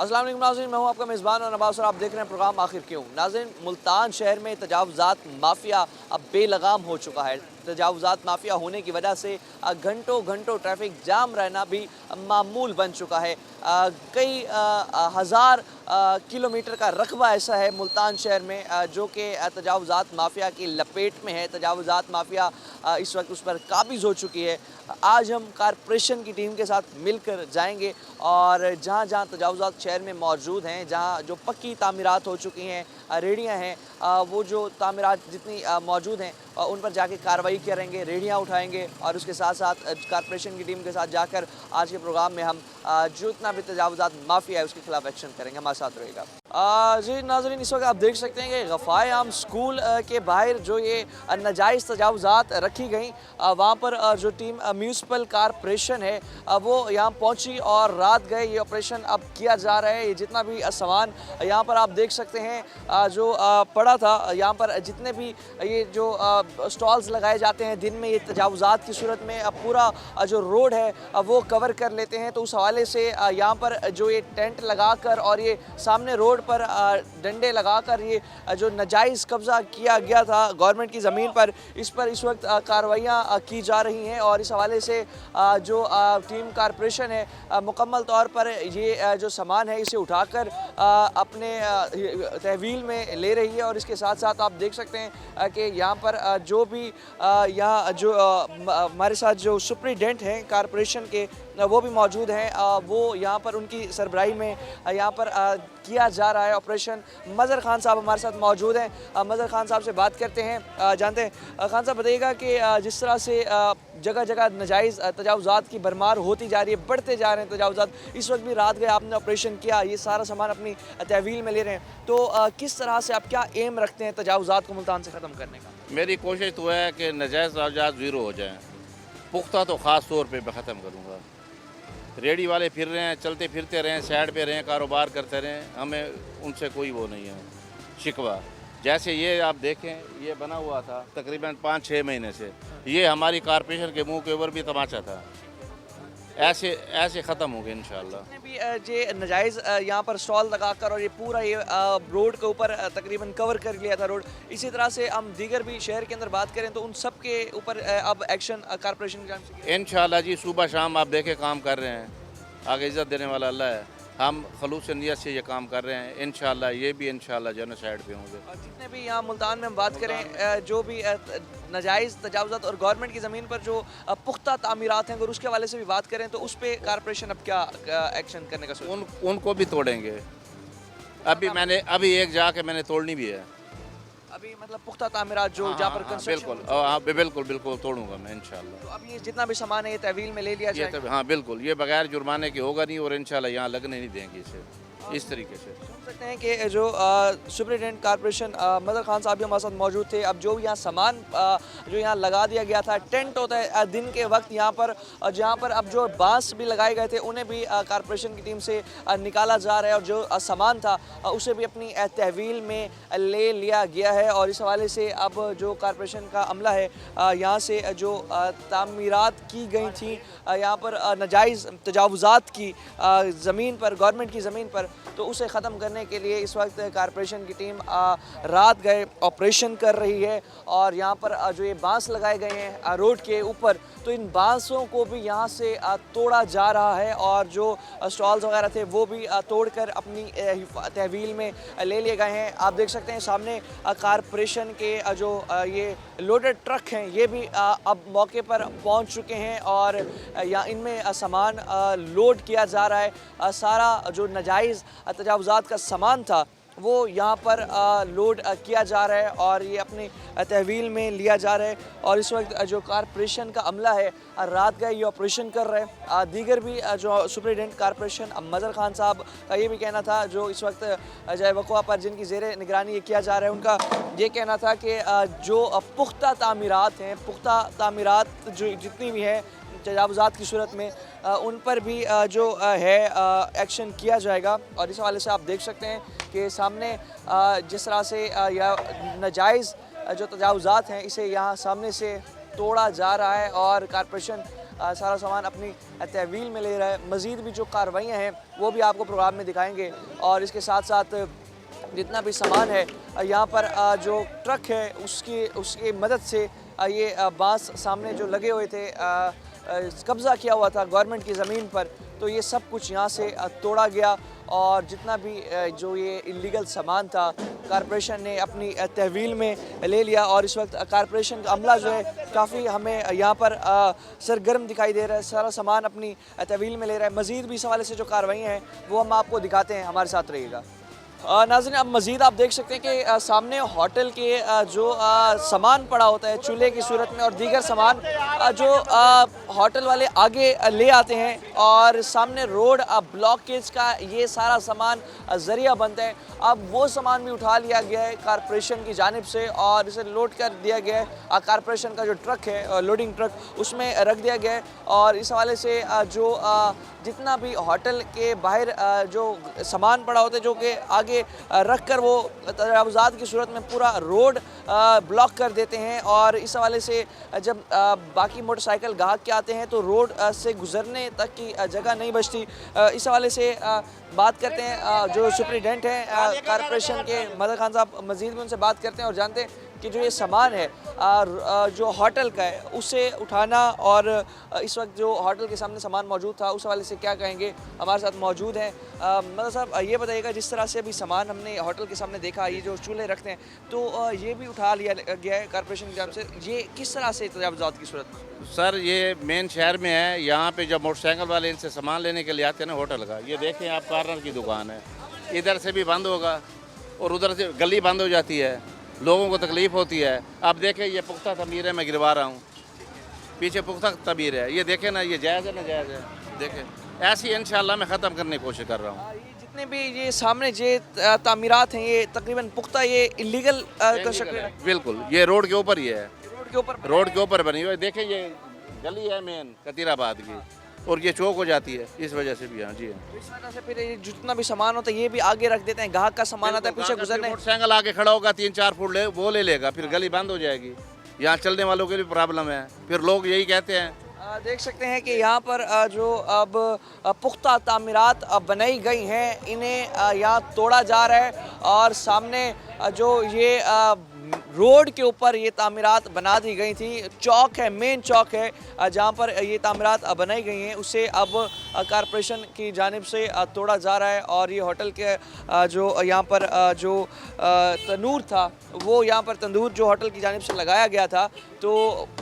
अस्सलाम वालेकुम नाज़रीन, मैं हूं आपका मेज़बान और नवाज़ और आप देख रहे हैं प्रोग्राम आखिर क्यों। नाज़रीन, मुल्तान शहर में तजावुज़ात माफिया अब बेलगाम हो चुका है। तजावुज़ात माफिया होने की वजह से घंटों घंटों ट्रैफिक जाम रहना भी मामूल बन चुका है। कई हज़ार किलोमीटर का रकबा ऐसा है मुल्तान शहर में जो कि तजावुज़ात माफिया की लपेट में है। तजावुज़ात माफिया इस वक्त उस पर काबिज़ हो चुकी है। आज हम कारपोरेशन की टीम के साथ मिलकर जाएंगे और जहाँ जहाँ तजावुज़ात शहर में मौजूद हैं, जहाँ जो पक्की तामीरात हो चुकी हैं, रेहड़ियाँ हैं, वो जो तामीरात जितनी मौजूद हैं उन पर जाके कार्रवाई करेंगे, रेहड़ियाँ उठाएंगे और उसके साथ साथ कारपोरेशन की टीम के साथ जाकर आज के प्रोग्राम में हम जितना भी तजावुज़ात माफिया है उसके खिलाफ एक्शन करेंगे। हमारे साथ रहेगा। जी नाज़रीन, इस वक्त आप देख सकते हैं कि गफ़ाए आम स्कूल के बाहर जो ये नाजायज़ तजावुज़ात रखी गई, वहाँ पर जो टीम म्यूनसिपल कारपोरेशन है वो यहाँ पहुँची और रात गए ये ऑपरेशन अब किया जा रहा है। ये जितना भी सामान यहाँ पर आप देख सकते हैं जो पड़ा था, यहाँ पर जितने भी ये जो स्टॉल्स लगाए जाते हैं दिन में, ये तजावुज़ात की सूरत में पूरा जो रोड है वो कवर कर लेते हैं। तो उस हवाले से यहाँ पर जो ये टेंट लगाकर और ये सामने रोड पर डंडे लगाकर ये जो नाजायज़ कब्ज़ा किया गया था गवर्नमेंट की ज़मीन पर, इस पर इस वक्त कार्रवाइयाँ की जा रही हैं। और इस हवाले से जो टीम कारपोरेशन है मुकम्मल तौर पर ये जो सामान है इसे उठाकर अपने तहवील में ले रही है। और इसके साथ साथ आप देख सकते हैं कि यहाँ पर जो भी यहाँ जो हमारे साथ जो सुपरिटेंडेंट हैं कारपोरेशन के वो भी मौजूद हैं। वो यहाँ पर उनकी सरबराही में यहाँ पर किया जा रहा है ऑपरेशन। मज़हर खान साहब हमारे साथ मौजूद हैं। मज़हर खान साहब से बात करते हैं, जानते हैं। खान साहब बताइएगा कि जिस तरह से जगह जगह नाजायज़ तजावुज़ात की भरमार होती जा रही है, बढ़ते जा रहे हैं तजावुज़ात, इस वक्त भी रात गए आपने ऑपरेशन किया, ये सारा सामान अपनी तहवील में ले रहे हैं, तो किस तरह से आप क्या एम रखते हैं तजावुज़ात को मुल्तान से ख़त्म करने का? मेरी कोशिश तो है कि नाजायज़ तजावुज़ात ज़ीरो हो जाएँ। पुख्ता तो ख़ास तौर पे मैं ख़त्म करूँगा। रेडी वाले फिर रहे हैं, चलते फिरते रहें, साइड पे रहें, कारोबार करते रहें, हमें उनसे कोई वो नहीं है शिकवा। जैसे ये आप देखें, ये बना हुआ था तकरीबन 5-6 महीने से, ये हमारी कारपोरेशन के मुंह के ऊपर भी तमाचा था। ऐसे ऐसे ख़त्म हो गए इंशाल्लाह। जितने भी ये नाजायज़ यहाँ पर स्टॉल लगाकर और ये पूरा ये रोड के ऊपर तकरीबन कवर कर लिया था रोड, इसी तरह से हम दीगर भी शहर के अंदर बात करें तो उन सब के ऊपर अब एक्शन कारपोरेशन की जानिब से इंशाल्लाह जी, सुबह शाम आप देखें काम कर रहे हैं, आगे इज़्ज़त देने वाला अल्लाह है। हम खलूस नीयत से ये काम कर रहे हैं, इंशाल्लाह ये भी इंशाल्लाह जो है ना साइड पे होंगे। और जितने भी यहाँ मुल्तान में हम बात करें जो भी नाजायज़ तजावुज़ात और गवर्नमेंट की ज़मीन पर जो पुख्ता तामीरात हैं, अगर उसके हवाले से भी बात करें तो उस पर कारपोरेशन अब क्या एक्शन करने का सोच? उनको भी तोड़ेंगे। अभी एक जाके मैंने तोड़नी भी है अभी मतलब पुख्ता तामीरात जो जहाँ पर बिल्कुल। बिल्कुल बिल्कुल तोड़ूंगा मैं इंशाल्लाह। तो अब ये जितना भी सामान है ये तहवील में ले लिया जाएगा? हाँ बिल्कुल, ये बगैर जुर्माने के होगा नहीं और इंशाल्लाह यहाँ लगने नहीं देंगे इसे इस तरीके से। सुन सकते हैं कि जो सुपरिटेंडेंट कारपोरेशन मज़हर खान साहब भी हमारे साथ मौजूद थे। अब जो यहाँ सामान जो यहाँ लगा दिया गया था, टेंट होता है दिन के वक्त यहाँ पर, जहाँ पर अब जो बांस भी लगाए गए थे उन्हें भी कारपोरेशन की टीम से निकाला जा रहा है और जो सामान था उसे भी अपनी तहवील में ले लिया गया है। और इस हवाले से अब जो कारपोरेशन का अमला है यहाँ से जो तामीरात की गई थी यहाँ पर नाजायज़ तजावुज़ात की ज़मीन पर, गवर्नमेंट की ज़मीन पर, तो उसे ख़त्म करने के लिए इस वक्त कारपोरेशन की टीम रात गए ऑपरेशन कर रही है। और यहाँ पर जो ये बांस लगाए गए हैं रोड के ऊपर, तो इन बांसों को भी यहाँ से तोड़ा जा रहा है और जो स्टॉल्स वगैरह थे वो भी तोड़कर अपनी तहवील में ले लिए गए हैं। आप देख सकते हैं सामने कारपोरेशन के जो ये लोडेड ट्रक हैं ये भी अब मौके पर पहुँच चुके हैं और यहाँ इनमें सामान लोड किया जा रहा है। सारा जो नाजायज़ तजावुज़ात का सामान था वो यहाँ पर लोड किया जा रहा है और ये अपनी तहवील में लिया जा रहा है। और इस वक्त जो कारपोरेशन का अमला है रात का ये ऑपरेशन कर रहे हैं। दीगर भी जो सुपरिटेंडेंट कारपोरेशन मज़हर खान साहब का ये भी कहना था, जो इस वक्त जय वक़वा पर जिनकी ज़ेरे निगरानी ये किया जा रहा है, उनका ये कहना था कि जो पुख्ता तामीरात हैं, पुख्ता तामीरात जो जितनी भी हैं तजावुज़ात की सूरत में, उन पर भी जो है एक्शन किया जाएगा। और इस हवाले से आप देख सकते हैं कि सामने जिस तरह से या नाजायज़ जो तजावुज़ात हैं इसे यहाँ सामने से तोड़ा जा रहा है और कारपोरेशन सारा सामान अपनी तहवील में ले रहा है। मज़ीद भी जो कार्रवाइयाँ हैं वो भी आपको प्रोग्राम में दिखाएंगे और इसके साथ साथ जितना भी सामान है यहाँ पर जो ट्रक है उसकी मदद से ये बांस सामने जो लगे हुए थे कब्ज़ा किया हुआ था गवर्नमेंट की ज़मीन पर, तो ये सब कुछ यहाँ से तोड़ा गया और जितना भी जो ये इलीगल सामान था कॉरपोरेशन ने अपनी तहवील में ले लिया। और इस वक्त कॉरपोरेशन का अमला जो है काफ़ी हमें यहाँ पर सरगर्म दिखाई दे रहा है, सारा सामान अपनी तहवील में ले रहा है। मज़ीद भी इस हवाले से जो कार्रवाई हैं वो हम आपको दिखाते हैं, हमारे साथ रहिएगा। नाज़रीन, अब मज़ीद आप देख सकते हैं कि सामने होटल के जो सामान पड़ा होता है चूल्हे की सूरत में और दीगर सामान जो होटल वाले आगे ले आते हैं और सामने रोड ब्लॉकेज का ये सारा सामान ज़रिया बनता है। अब वो सामान भी उठा लिया गया है कॉरपोरेशन की जानिब से और इसे लोड कर दिया गया है। कॉरपोरेशन का जो ट्रक है लोडिंग ट्रक उसमें रख दिया गया है और इस हवाले से जो जितना भी होटल के बाहर जो सामान पड़ा होता है जो कि आगे रख कर वो तजावुज़ात की सूरत में पूरा रोड ब्लॉक कर देते हैं और इस हवाले से जब बाकी मोटरसाइकिल गाहक के आते हैं तो रोड से गुज़रने तक की जगह नहीं बचती। इस हवाले से बात करते हैं जो सुप्रिटेंडेंट हैं कॉरपोरेशन के मदर खान साहब, मज़ीद भी उनसे बात करते हैं और जानते हैं कि जो ये सामान है जो होटल का है उसे उठाना और इस वक्त जो होटल के सामने सामान मौजूद था उस हवाले से क्या कहेंगे। हमारे साथ मौजूद हैं मतलब साहब, ये बताइएगा जिस तरह से अभी सामान हमने होटल के सामने देखा, ये जो चूल्हे रखते हैं तो ये भी उठा लिया गया है कॉरपोरेशन की जानिब से, ये किस तरह से तजावुज़ात की सूरत में? सर ये मेन शहर में है, यहाँ पे जब मोटरसाइकिल वाले इनसे सामान लेने के लिए आते हैं ना होटल का, ये देखें आप कार्नर की दुकान है, इधर से भी बंद होगा और उधर से गली बंद हो जाती है, लोगों को तकलीफ़ होती है। आप देखें ये पुख्ता तमीर है, मैं गिरवा रहा हूँ, पीछे पुख्ता तमीर है, ये देखें ना, ये जायज़ है ना जायज़ है। देखें ऐसी इंशाल्लाह मैं ख़त्म करने की कोशिश कर रहा हूँ। ये जितने भी ये सामने जे तामीरात हैं ये तकरीबन पुख्ता ये इलीगल कंस्ट्रक्शन है। बिल्कुल, ये रोड के ऊपर ही है, रोड के ऊपर बनी हुई है। देखें ये गली है मेन कतीराबाद की और ये चौक हो जाती है, इस वजह से भी। हाँ जी हाँ, इस वजह से फिर ये जितना भी सामान होता है ये भी आगे रख देते हैं, ग्राहक का सामान आता है पीछे गुजरने, मोटरसाइकिल आगे खड़ा होगा 3-4 फुट वो ले लेगा, फिर गली बंद हो जाएगी। यहाँ चलने वालों के भी प्रॉब्लम है, फिर लोग यही कहते हैं। देख सकते हैं कि यहाँ पर जो अब पुख्ता तामीरात बनाई गई हैं इन्हें यहाँ तोड़ा जा रहा है और सामने जो ये रोड के ऊपर ये तामीरात बना दी गई थी, चौक है, मेन चौक है जहाँ पर ये तामीरात बनाई गई हैं, उसे अब कॉरपोरेशन की जानिब से तोड़ा जा रहा है और ये होटल के जो यहाँ पर जो तंदूर था वो यहाँ पर तंदूर जो होटल की जानिब से लगाया गया था तो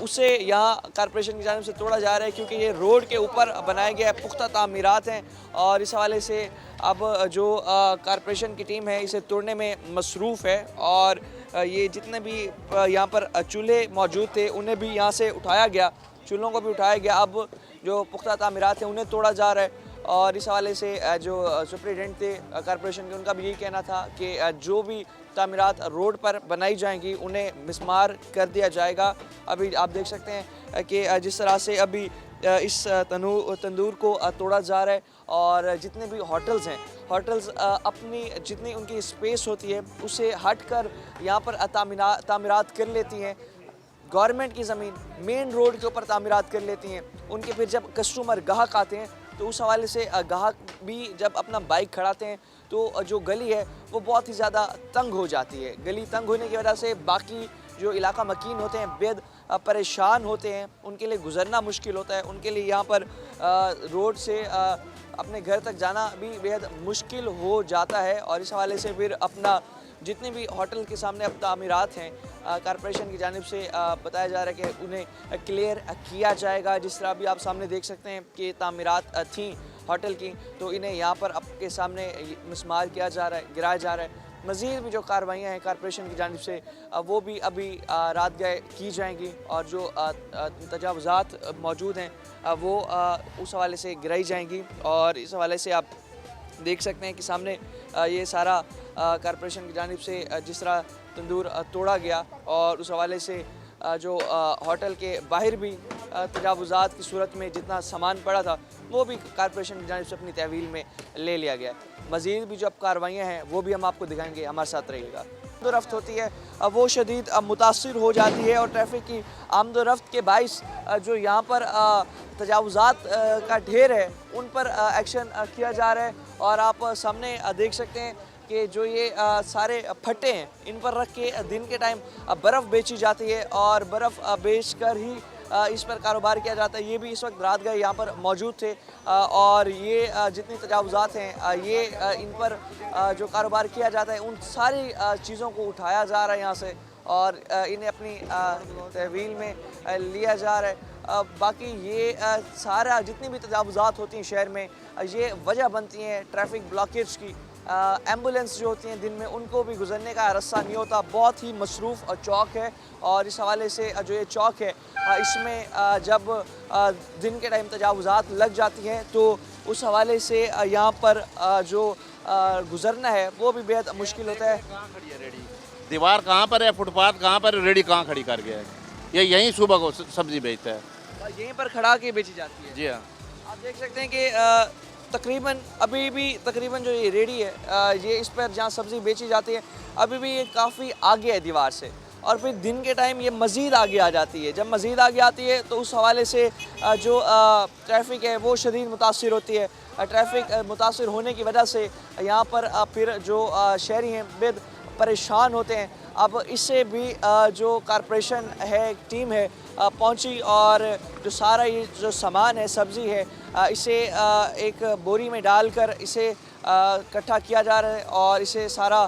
उसे यहाँ कॉरपोरेशन की जानिब से तोड़ा जा रहा है क्योंकि ये रोड के ऊपर बनाया गया पुख्ता तामीरात हैं और इस हवाले से अब जो कॉरपोरेशन की टीम है इसे तोड़ने में मसरूफ़ है और ये जितने भी यहाँ पर चूल्हे मौजूद थे उन्हें भी यहाँ से उठाया गया, चूल्हों को भी उठाया गया। अब जो पुख्ता तामीरात हैं उन्हें तोड़ा जा रहा है और इस हवाले से जो सुप्रिटेंडेंट थे कॉरपोरेशन के उनका भी यही कहना था कि जो भी तामीरात रोड पर बनाई जाएंगी उन्हें मिसमार कर दिया जाएगा। अभी आप देख सकते हैं कि जिस तरह से अभी इस तंदूर को तोड़ा जा रहा है और जितने भी होटल्स हैं, होटल्स अपनी जितनी उनकी स्पेस होती है उसे हट कर यहाँ पर तामीरात कर लेती हैं। गवर्नमेंट की ज़मीन मेन रोड के ऊपर तामीरात कर लेती हैं। उनके फिर जब कस्टमर ग्राहक आते हैं तो उस हवाले से ग्राहक भी जब अपना बाइक खड़ाते हैं तो जो गली है वो बहुत ही ज़्यादा तंग हो जाती है। गली तंग होने की वजह से बाकी जो इलाका मकीन होते हैं बेहद परेशान होते हैं, उनके लिए गुज़रना मुश्किल होता है, उनके लिए यहाँ पर रोड से अपने घर तक जाना भी बेहद मुश्किल हो जाता है और इस हवाले से फिर अपना जितने भी होटल के सामने अब तामीरात हैं कॉरपोरेशन की जानिब से बताया जा रहा है कि उन्हें क्लियर किया जाएगा। जिस तरह भी आप सामने देख सकते हैं कि तामीरात थीं होटल की तो इन्हें यहाँ पर आपके सामने मिसमार किया जा रहा है, गिराया जा रहा है। मज़ीद भी जो कार्रवाइयाँ हैं कॉरपोरेशन की जानिब से वो भी अभी रात गए की जाएंगी और जो तजावुज़ात मौजूद हैं वो उस हवाले से गिराई जाएंगी और इस हवाले से आप देख सकते हैं कि सामने ये सारा कॉरपोरेशन की जानिब से जिस तरह तंदूर तोड़ा गया और उस हवाले से जो होटल के बाहर भी तजावुज़ात की सूरत में जितना सामान पड़ा था वो भी कॉरपोरेशन की जानिब से अपनी तहवील में ले लिया गया। मज़ीद भी जो अब कार्रवाइयाँ हैं वो भी हम आपको दिखाएंगे, हमारे साथ रहिएगा। रफ्त होती है वो शदीद मुतासिर हो जाती है, और ट्रैफिक की आमदोरफ्त के बाइस जो यहाँ पर तजावुज़ात का ढेर है उन पर एक्शन किया जा रहा है। और आप सामने देख सकते हैं कि जो ये सारे फट्टे हैं इन पर रख के दिन के टाइम बर्फ़ बेची जाती है, और बर्फ़ बेच कर ही इस पर कारोबार किया जाता है। ये भी इस वक्त रात गए यहाँ पर मौजूद थे, और ये जितनी तजावुज़ात हैं ये इन पर जो कारोबार किया जाता है उन सारी चीज़ों को उठाया जा रहा है यहाँ से, और इन्हें अपनी तहवील में लिया जा रहा है। बाकी ये सारा जितनी भी तजावुज़ात होती हैं शहर में, ये वजह बनती हैं ट्रैफिक ब्लॉकेज की। एम्बुलेंस जो होती हैं दिन में उनको भी गुजरने का रास्ता नहीं होता। बहुत ही मसरूफ़ चौक है, और इस हवाले से जो ये चौक है इसमें जब दिन के टाइम तजावुज़ात लग जाती हैं तो उस हवाले से यहाँ पर जो गुज़रना है वो भी बेहद मुश्किल होता है। कहाँ खड़ी है रेडी? दीवार कहाँ पर है, फुटपाथ कहाँ पर है, रेडी कहाँ खड़ी कर गया है? ये यहीं सुबह को सब्ज़ी बेचता है। यहीं पर खड़ा के बेची जाती है। जी हाँ। आप देख सकते हैं कि तकरीबन अभी भी तकरीबन जो ये रेडी है ये इस पर जहाँ सब्ज़ी बेची जाती है अभी भी ये काफ़ी आगे है दीवार से, और फिर दिन के टाइम ये मज़ीद आगे आ जाती है। जब मज़ीद आगे आती है तो उस हवाले से जो ट्रैफिक है वो शदीद मुतासिर होती है। ट्रैफिक मुतासिर होने की वजह से यहाँ पर फिर जो शहरी हैं बेहद परेशान होते हैं। अब इससे भी जो कॉरपोरेशन है, टीम है पहुंची, और जो सारा ये जो सामान है सब्ज़ी है इसे एक बोरी में डालकर इसे इकट्ठा किया जा रहा है, और इसे सारा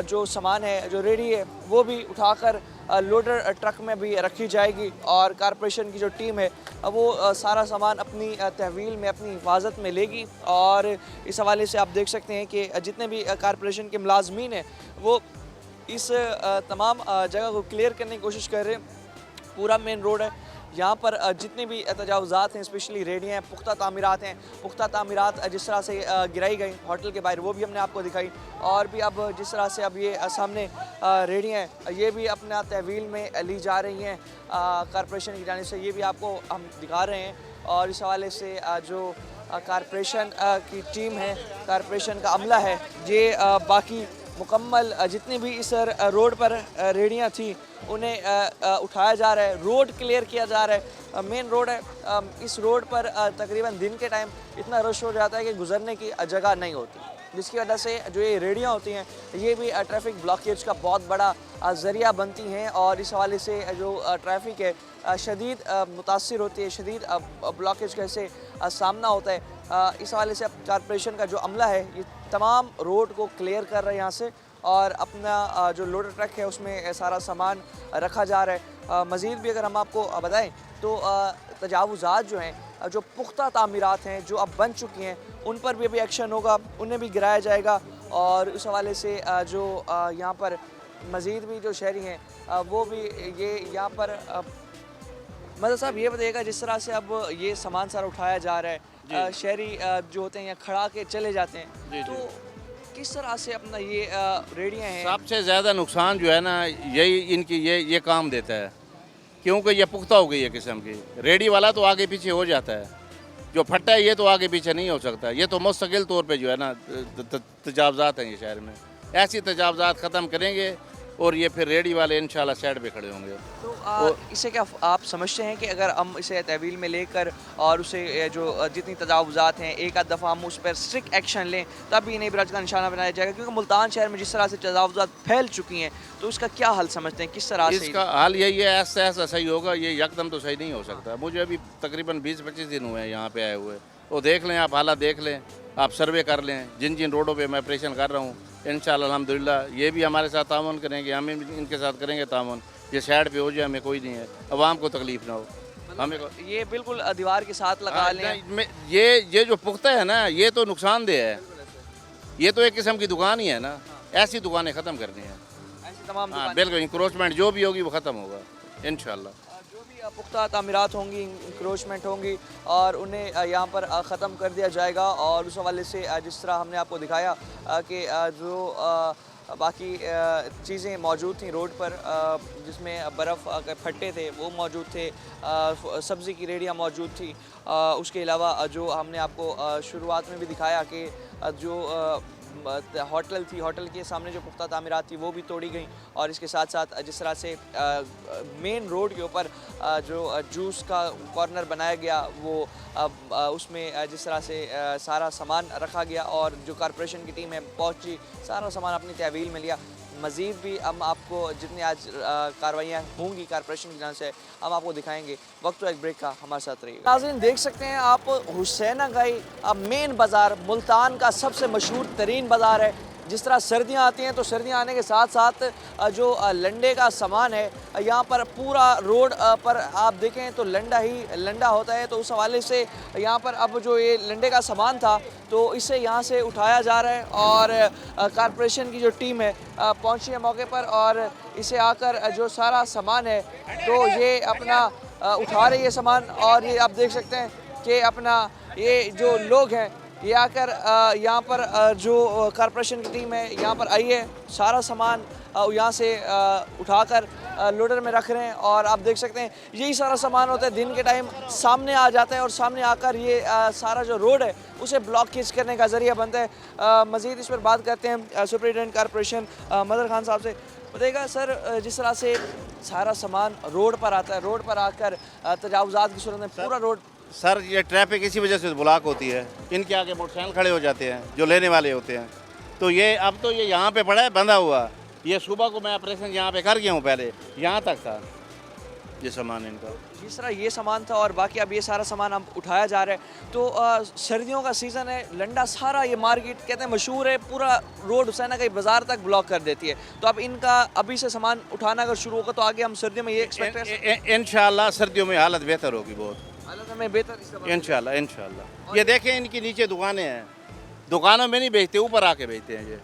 जो सामान है जो रेडी है वो भी उठाकर लोडर ट्रक में भी रखी जाएगी, और कॉरपोरेशन की जो टीम है वो सारा सामान अपनी तहवील में अपनी हिफाजत में लेगी। और इस हवाले से आप देख सकते हैं कि जितने भी कॉरपोरेशन के मुलाजमीन हैं वो इस तमाम जगह को क्लियर करने की कोशिश कर रहे हैं। पूरा मेन रोड है, यहाँ पर जितने भी तजावुज़ात हैं, स्पेशली रेडियाँ हैं, पुख्ता तामीरात हैं, पुख्ता तामीरात जिस तरह से गिराई गई होटल के बाहर वो भी हमने आपको दिखाई, और भी अब जिस तरह से अब ये सामने रेडियाँ हैं ये भी अपना तहवील में ली जा रही हैं कॉरपोरेशन की जानिब से, ये भी आपको हम दिखा रहे हैं। और इस हवाले से जो कॉरपोरेशन की टीम है, कॉरपोरेशन का अमला है, ये बाकी मुकम्मल जितनी भी इस रोड पर रेडियाँ थी उन्हें उठाया जा रहा है, रोड क्लियर किया जा रहा है। मेन रोड है, इस रोड पर तकरीबन दिन के टाइम इतना रश हो जाता है कि गुजरने की जगह नहीं होती, जिसकी वजह से जो ये रेडियाँ होती हैं ये भी ट्रैफिक ब्लॉकेज का बहुत बड़ा ज़रिया बनती हैं, और इस हवाले से जो ट्रैफिक है शदीद मुतासिर होती है, शदीद ब्लॉकेज का इससे सामना होता है। इस हवाले से अब कॉरपोरेशन का जो अमला है ये तमाम रोड को क्लियर कर रहा है यहाँ से, और अपना जो लोडर ट्रक है उसमें सारा सामान रखा जा रहा है। मज़ीद भी अगर हम आपको बताएं तो तजावुज़ात जो हैं, जो पुख्ता तामीरात हैं जो अब बन चुकी हैं उन पर भी अभी एक्शन होगा, उन्हें भी गिराया जाएगा। और उस हवाले से जो यहाँ पर मज़ीद भी जो शहरी हैं वो भी ये यहाँ पर मदद साहब ये बताइएगा जिस तरह से अब ये सामान सारा उठाया जा रहा है, शहरी जो होते हैं यहाँ खड़ा के चले जाते हैं, तो किस तरह से अपना ये रेडियाँ हैं? सबसे ज़्यादा नुकसान जो है ना यही इनकी ये काम देता है, क्योंकि ये पुख्ता हो गई है किस्म की। रेडी वाला तो आगे पीछे हो जाता है, जो फट्टा है ये तो आगे पीछे नहीं हो सकता। ये तो मुस्तकिल तौर पे जो है ना तजावुज़ात हैं ये शहर में, ऐसी तजावुज़ात ख़त्म करेंगे और ये फिर रेडी वाले इंशाल्लाह साइड पे खड़े होंगे। तो इसे क्या आप समझते हैं कि अगर हम इसे तहवील में लेकर और उसे जो जितनी तजावुज़ात हैं एक आध दफ़ा हम उस पर स्ट्रिक्ट एक्शन लें तब भी इन्हें बराज का निशाना बनाया जाएगा? क्योंकि मुल्तान शहर में जिस तरह से तजावुज़ात फैल चुकी हैं तो उसका क्या हल समझते हैं, किस तरह से? इसका हल यही है, ऐसा ऐसा सही होगा, ये यकदम तो सही नहीं हो सकता। मुझे अभी तकरीबन 20-25 दिन हुए हैं यहाँ पे आए हुए, तो देख लें आप, हालात देख लें, आप सर्वे कर लें जिन जिन रोडों पे मैं ऑपरेशन कर रहा हूँ। इंशाल्लाह अल्हम्दुलिल्लाह ये भी हमारे साथ ताउन करेंगे, हम इनके साथ करेंगे ताउन, ये साइड पे हो जाए, हमें कोई नहीं है, अवाम को तकलीफ ना हो। हमें ये बिल्कुल दीवार के साथ लगा लें। ये जो पुख्ता है ना ये तो नुकसानदेह है, ये तो एक किस्म की दुकान ही है ना, ऐसी दुकानें ख़त्म करनी है, ऐसी तमाम बिल्कुल इंक्रोचमेंट जो भी होगी वो ख़त्म होगा इंशाल्लाह। जो भी पुख्ता तामीरात होंगी, इंक्रोचमेंट होंगी और उन्हें यहाँ पर ख़त्म कर दिया जाएगा। और उस हवाले से जिस तरह हमने आपको दिखाया कि जो बाकी चीज़ें मौजूद थी रोड पर, जिसमें बर्फ़ के फट्टे थे वो मौजूद थे, सब्ज़ी की रेडियाँ मौजूद थी। उसके अलावा जो हमने आपको शुरुआत में भी दिखाया कि जो होटल थी, होटल के सामने जो पुख्ता तामीरात थी वो भी तोड़ी गई। और इसके साथ साथ जिस तरह से मेन रोड के ऊपर जो जूस का कॉर्नर बनाया गया वो उसमें जिस तरह से सारा सामान रखा गया और जो कॉरपोरेशन की टीम है पहुंची, सारा सामान अपनी तहवील में लिया। मज़ीद भी हम आपको जितनी आज कार्रवाइयाँ होंगी कॉरपोरेशन की जान से हम आपको दिखाएंगे। वक्त तो एक ब्रेक का, हमारे साथ रहिए। नाज़रीन देख सकते हैं आप हुसैनागाई मेन बाज़ार मुल्तान का सबसे मशहूर तरीन बाज़ार है। जिस तरह सर्दियाँ आती हैं तो सर्दियाँ आने के साथ साथ जो लंडे का सामान है यहाँ पर पूरा रोड पर आप देखें तो लंडा ही लंडा होता है। तो उस हवाले से यहाँ पर अब जो ये लंडे का सामान था तो इसे यहाँ से उठाया जा रहा है और कॉरपोरेशन की जो टीम है पहुँची है मौके पर और इसे आकर जो सारा सामान है तो ये अपना उठा रही है सामान। और ये आप देख सकते हैं कि अपना ये जो लोग हैं ये आकर यहाँ पर जो कॉरपोरेशन की टीम है यहाँ पर आई है, सारा सामान यहाँ से उठाकर लोडर में रख रहे हैं। और आप देख सकते हैं यही सारा सामान होता है दिन के टाइम सामने आ जाता है और सामने आकर ये सारा जो रोड है उसे ब्लॉक किस करने का ज़रिया बनता है। मज़ीद इस पर बात करते हैं सुपरिटेंडेंट कॉरपोरेशन मदर खान साहब से। बताइएगा सर, जिस तरह से सारा सामान रोड पर आता है, रोड पर आकर तजावुज़ात की सूरत में पूरा रोड सर ये ट्रैफिक इसी वजह से ब्लॉक होती है, इनके आगे मोटरसाइकिल खड़े हो जाते हैं जो लेने वाले होते हैं। तो ये अब तो ये यहाँ पे पड़ा है बंधा हुआ। ये सुबह को मैं ऑपरेशन यहाँ पे कर गया हूँ, पहले यहाँ तक था ये सामान इनका। जिस तरह ये सामान था और बाकी अब ये सारा सामान अब उठाया जा रहा है। तो सर्दियों का सीज़न है, लंडा सारा ये मार्केट कहते हैं मशहूर है, पूरा रोड हुसैनागाई बाज़ार तक ब्लॉक कर देती है। तो अब इनका अभी से सामान उठाना अगर शुरू होगा तो आगे हम सर्दियों में ये एक्सपेक्ट करें इंशाल्लाह सर्दियों में हालत बेहतर होगी, बहुत हालत में बेहतर इंशाल्लाह इंशाल्लाह। ये देखें इनकी नीचे दुकानें हैं, दुकानों में नहीं बेचते, ऊपर आके बेचते हैं।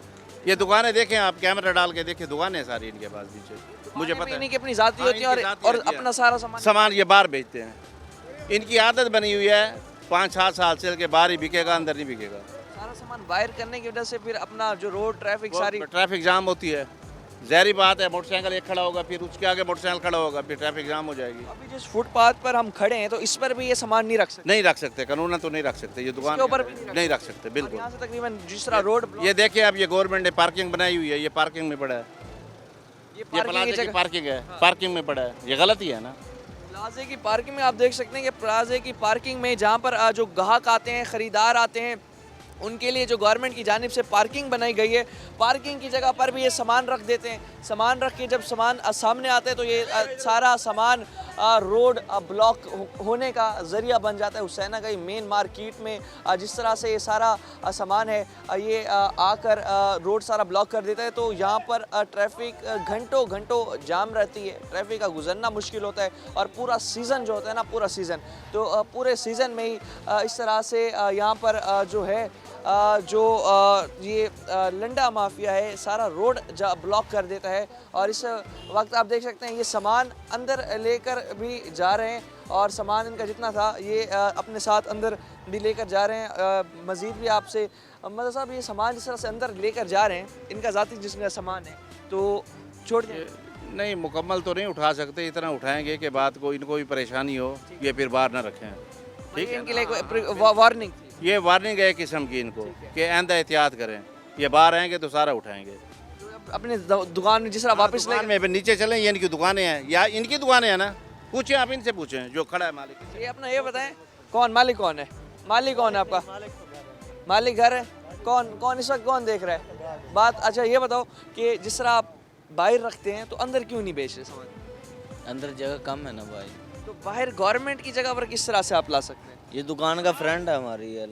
ये दुकानें देखें आप, कैमरा डाल के देखें, दुकानें सारी इनके पास नीचे, मुझे पता है। इनकी अपनी जाती होती है और अपना सारा सामान ये बाहर बेचते हैं। इनकी आदत बनी हुई है 5-7 साल से कि बाहर ही बिकेगा, अंदर नहीं बिकेगा। सारा सामान बाहर करने की वजह से फिर अपना जो रोड ट्रैफिक सारी ट्रैफिक जाम होती है। ज़ाहिर बात है, मोटरसाइकिल एक खड़ा होगा, फिर उसके आगे मोटरसाइकिल खड़ा होगा, फिर ट्रैफिक जाम हो जाएगी। अभी जिस फुटपाथ पर हम खड़े हैं तो इस पर भी ये सामान नहीं रख सकते, नहीं रख सकते, कानूनन तो नहीं रख सकते। ये दुकान के ऊपर भी नहीं रख सकते, बिल्कुल। यहाँ से तकरीबन जिस तरह रोड ये देखिए अब ये गवर्नमेंट ने पार्किंग बनाई हुई है, ये पार्किंग में पड़ा है, ये प्लाजा की पार्किंग है, पार्किंग में पड़ा है, ये गलत ही है ना। प्लाजे की पार्किंग में आप देख सकते हैं कि प्लाजे की पार्किंग में जहाँ पर जो ग्राहक आते हैं, ख़रीदार आते हैं, उनके लिए जो गवर्नमेंट की जानिब से पार्किंग बनाई गई है, पार्किंग की जगह पर भी ये सामान रख देते हैं। सामान रख के जब सामान सामने आता है तो ये सारा सामान रोड ब्लॉक होने का ज़रिया बन जाता है। हुसैनागाई मेन मार्केट में जिस तरह से ये सारा सामान है ये आकर रोड सारा ब्लॉक कर देता है। तो यहाँ पर ट्रैफिक घंटों घंटों जाम रहती है, ट्रैफिक का गुजरना मुश्किल होता है। और पूरा सीज़न जो होता है ना, पूरा सीज़न तो पूरे सीज़न में ही इस तरह से यहाँ पर जो है ये लंडा माफिया है सारा रोड ब्लॉक कर देता है। और इस वक्त आप देख सकते हैं ये सामान अंदर लेकर भी जा रहे हैं और सामान इनका जितना था ये अपने साथ अंदर भी लेकर जा रहे हैं। मज़ीद भी आपसे मदर साहब, ये सामान जिस तरह से अंदर लेकर जा रहे हैं, इनका ज़ाती जिसका सामान है तो छोड़ नहीं, मुकम्मल तो नहीं उठा सकते, इतना उठाएंगे कि बात को इनको भी परेशानी हो, ये फिर बाहर ना रखें। ठीक है, इनके लिए वार्निंग, ये वार्निंग है किस्म की इनको कि आइंदा एहतियात करें, ये बाहर आएंगे तो सारा उठाएंगे। अपने दुकान में जिस तरह वापस दुकान में नीचे चलें, ये इनकी दुकानें हैं या इनकी दुकानें हैं ना, पूछें आप इनसे, पूछें जो खड़ा है मालिक। ये अपना ये बताएं कौन मालिक, कौन है मालिक, कौन है आपका मालिक? घर है कौन इस वक्त कौन देख रहा है बात? अच्छा ये बताओ कि जिस तरह आप बाहर रखते हैं तो अंदर क्यों नहीं बेच रहे सामान? अंदर जगह कम है ना भाई। तो बाहर गवर्नमेंट की जगह पर किस तरह से आप ला सकते हैं? ये दुकान का फ्रंट है हमारी, ये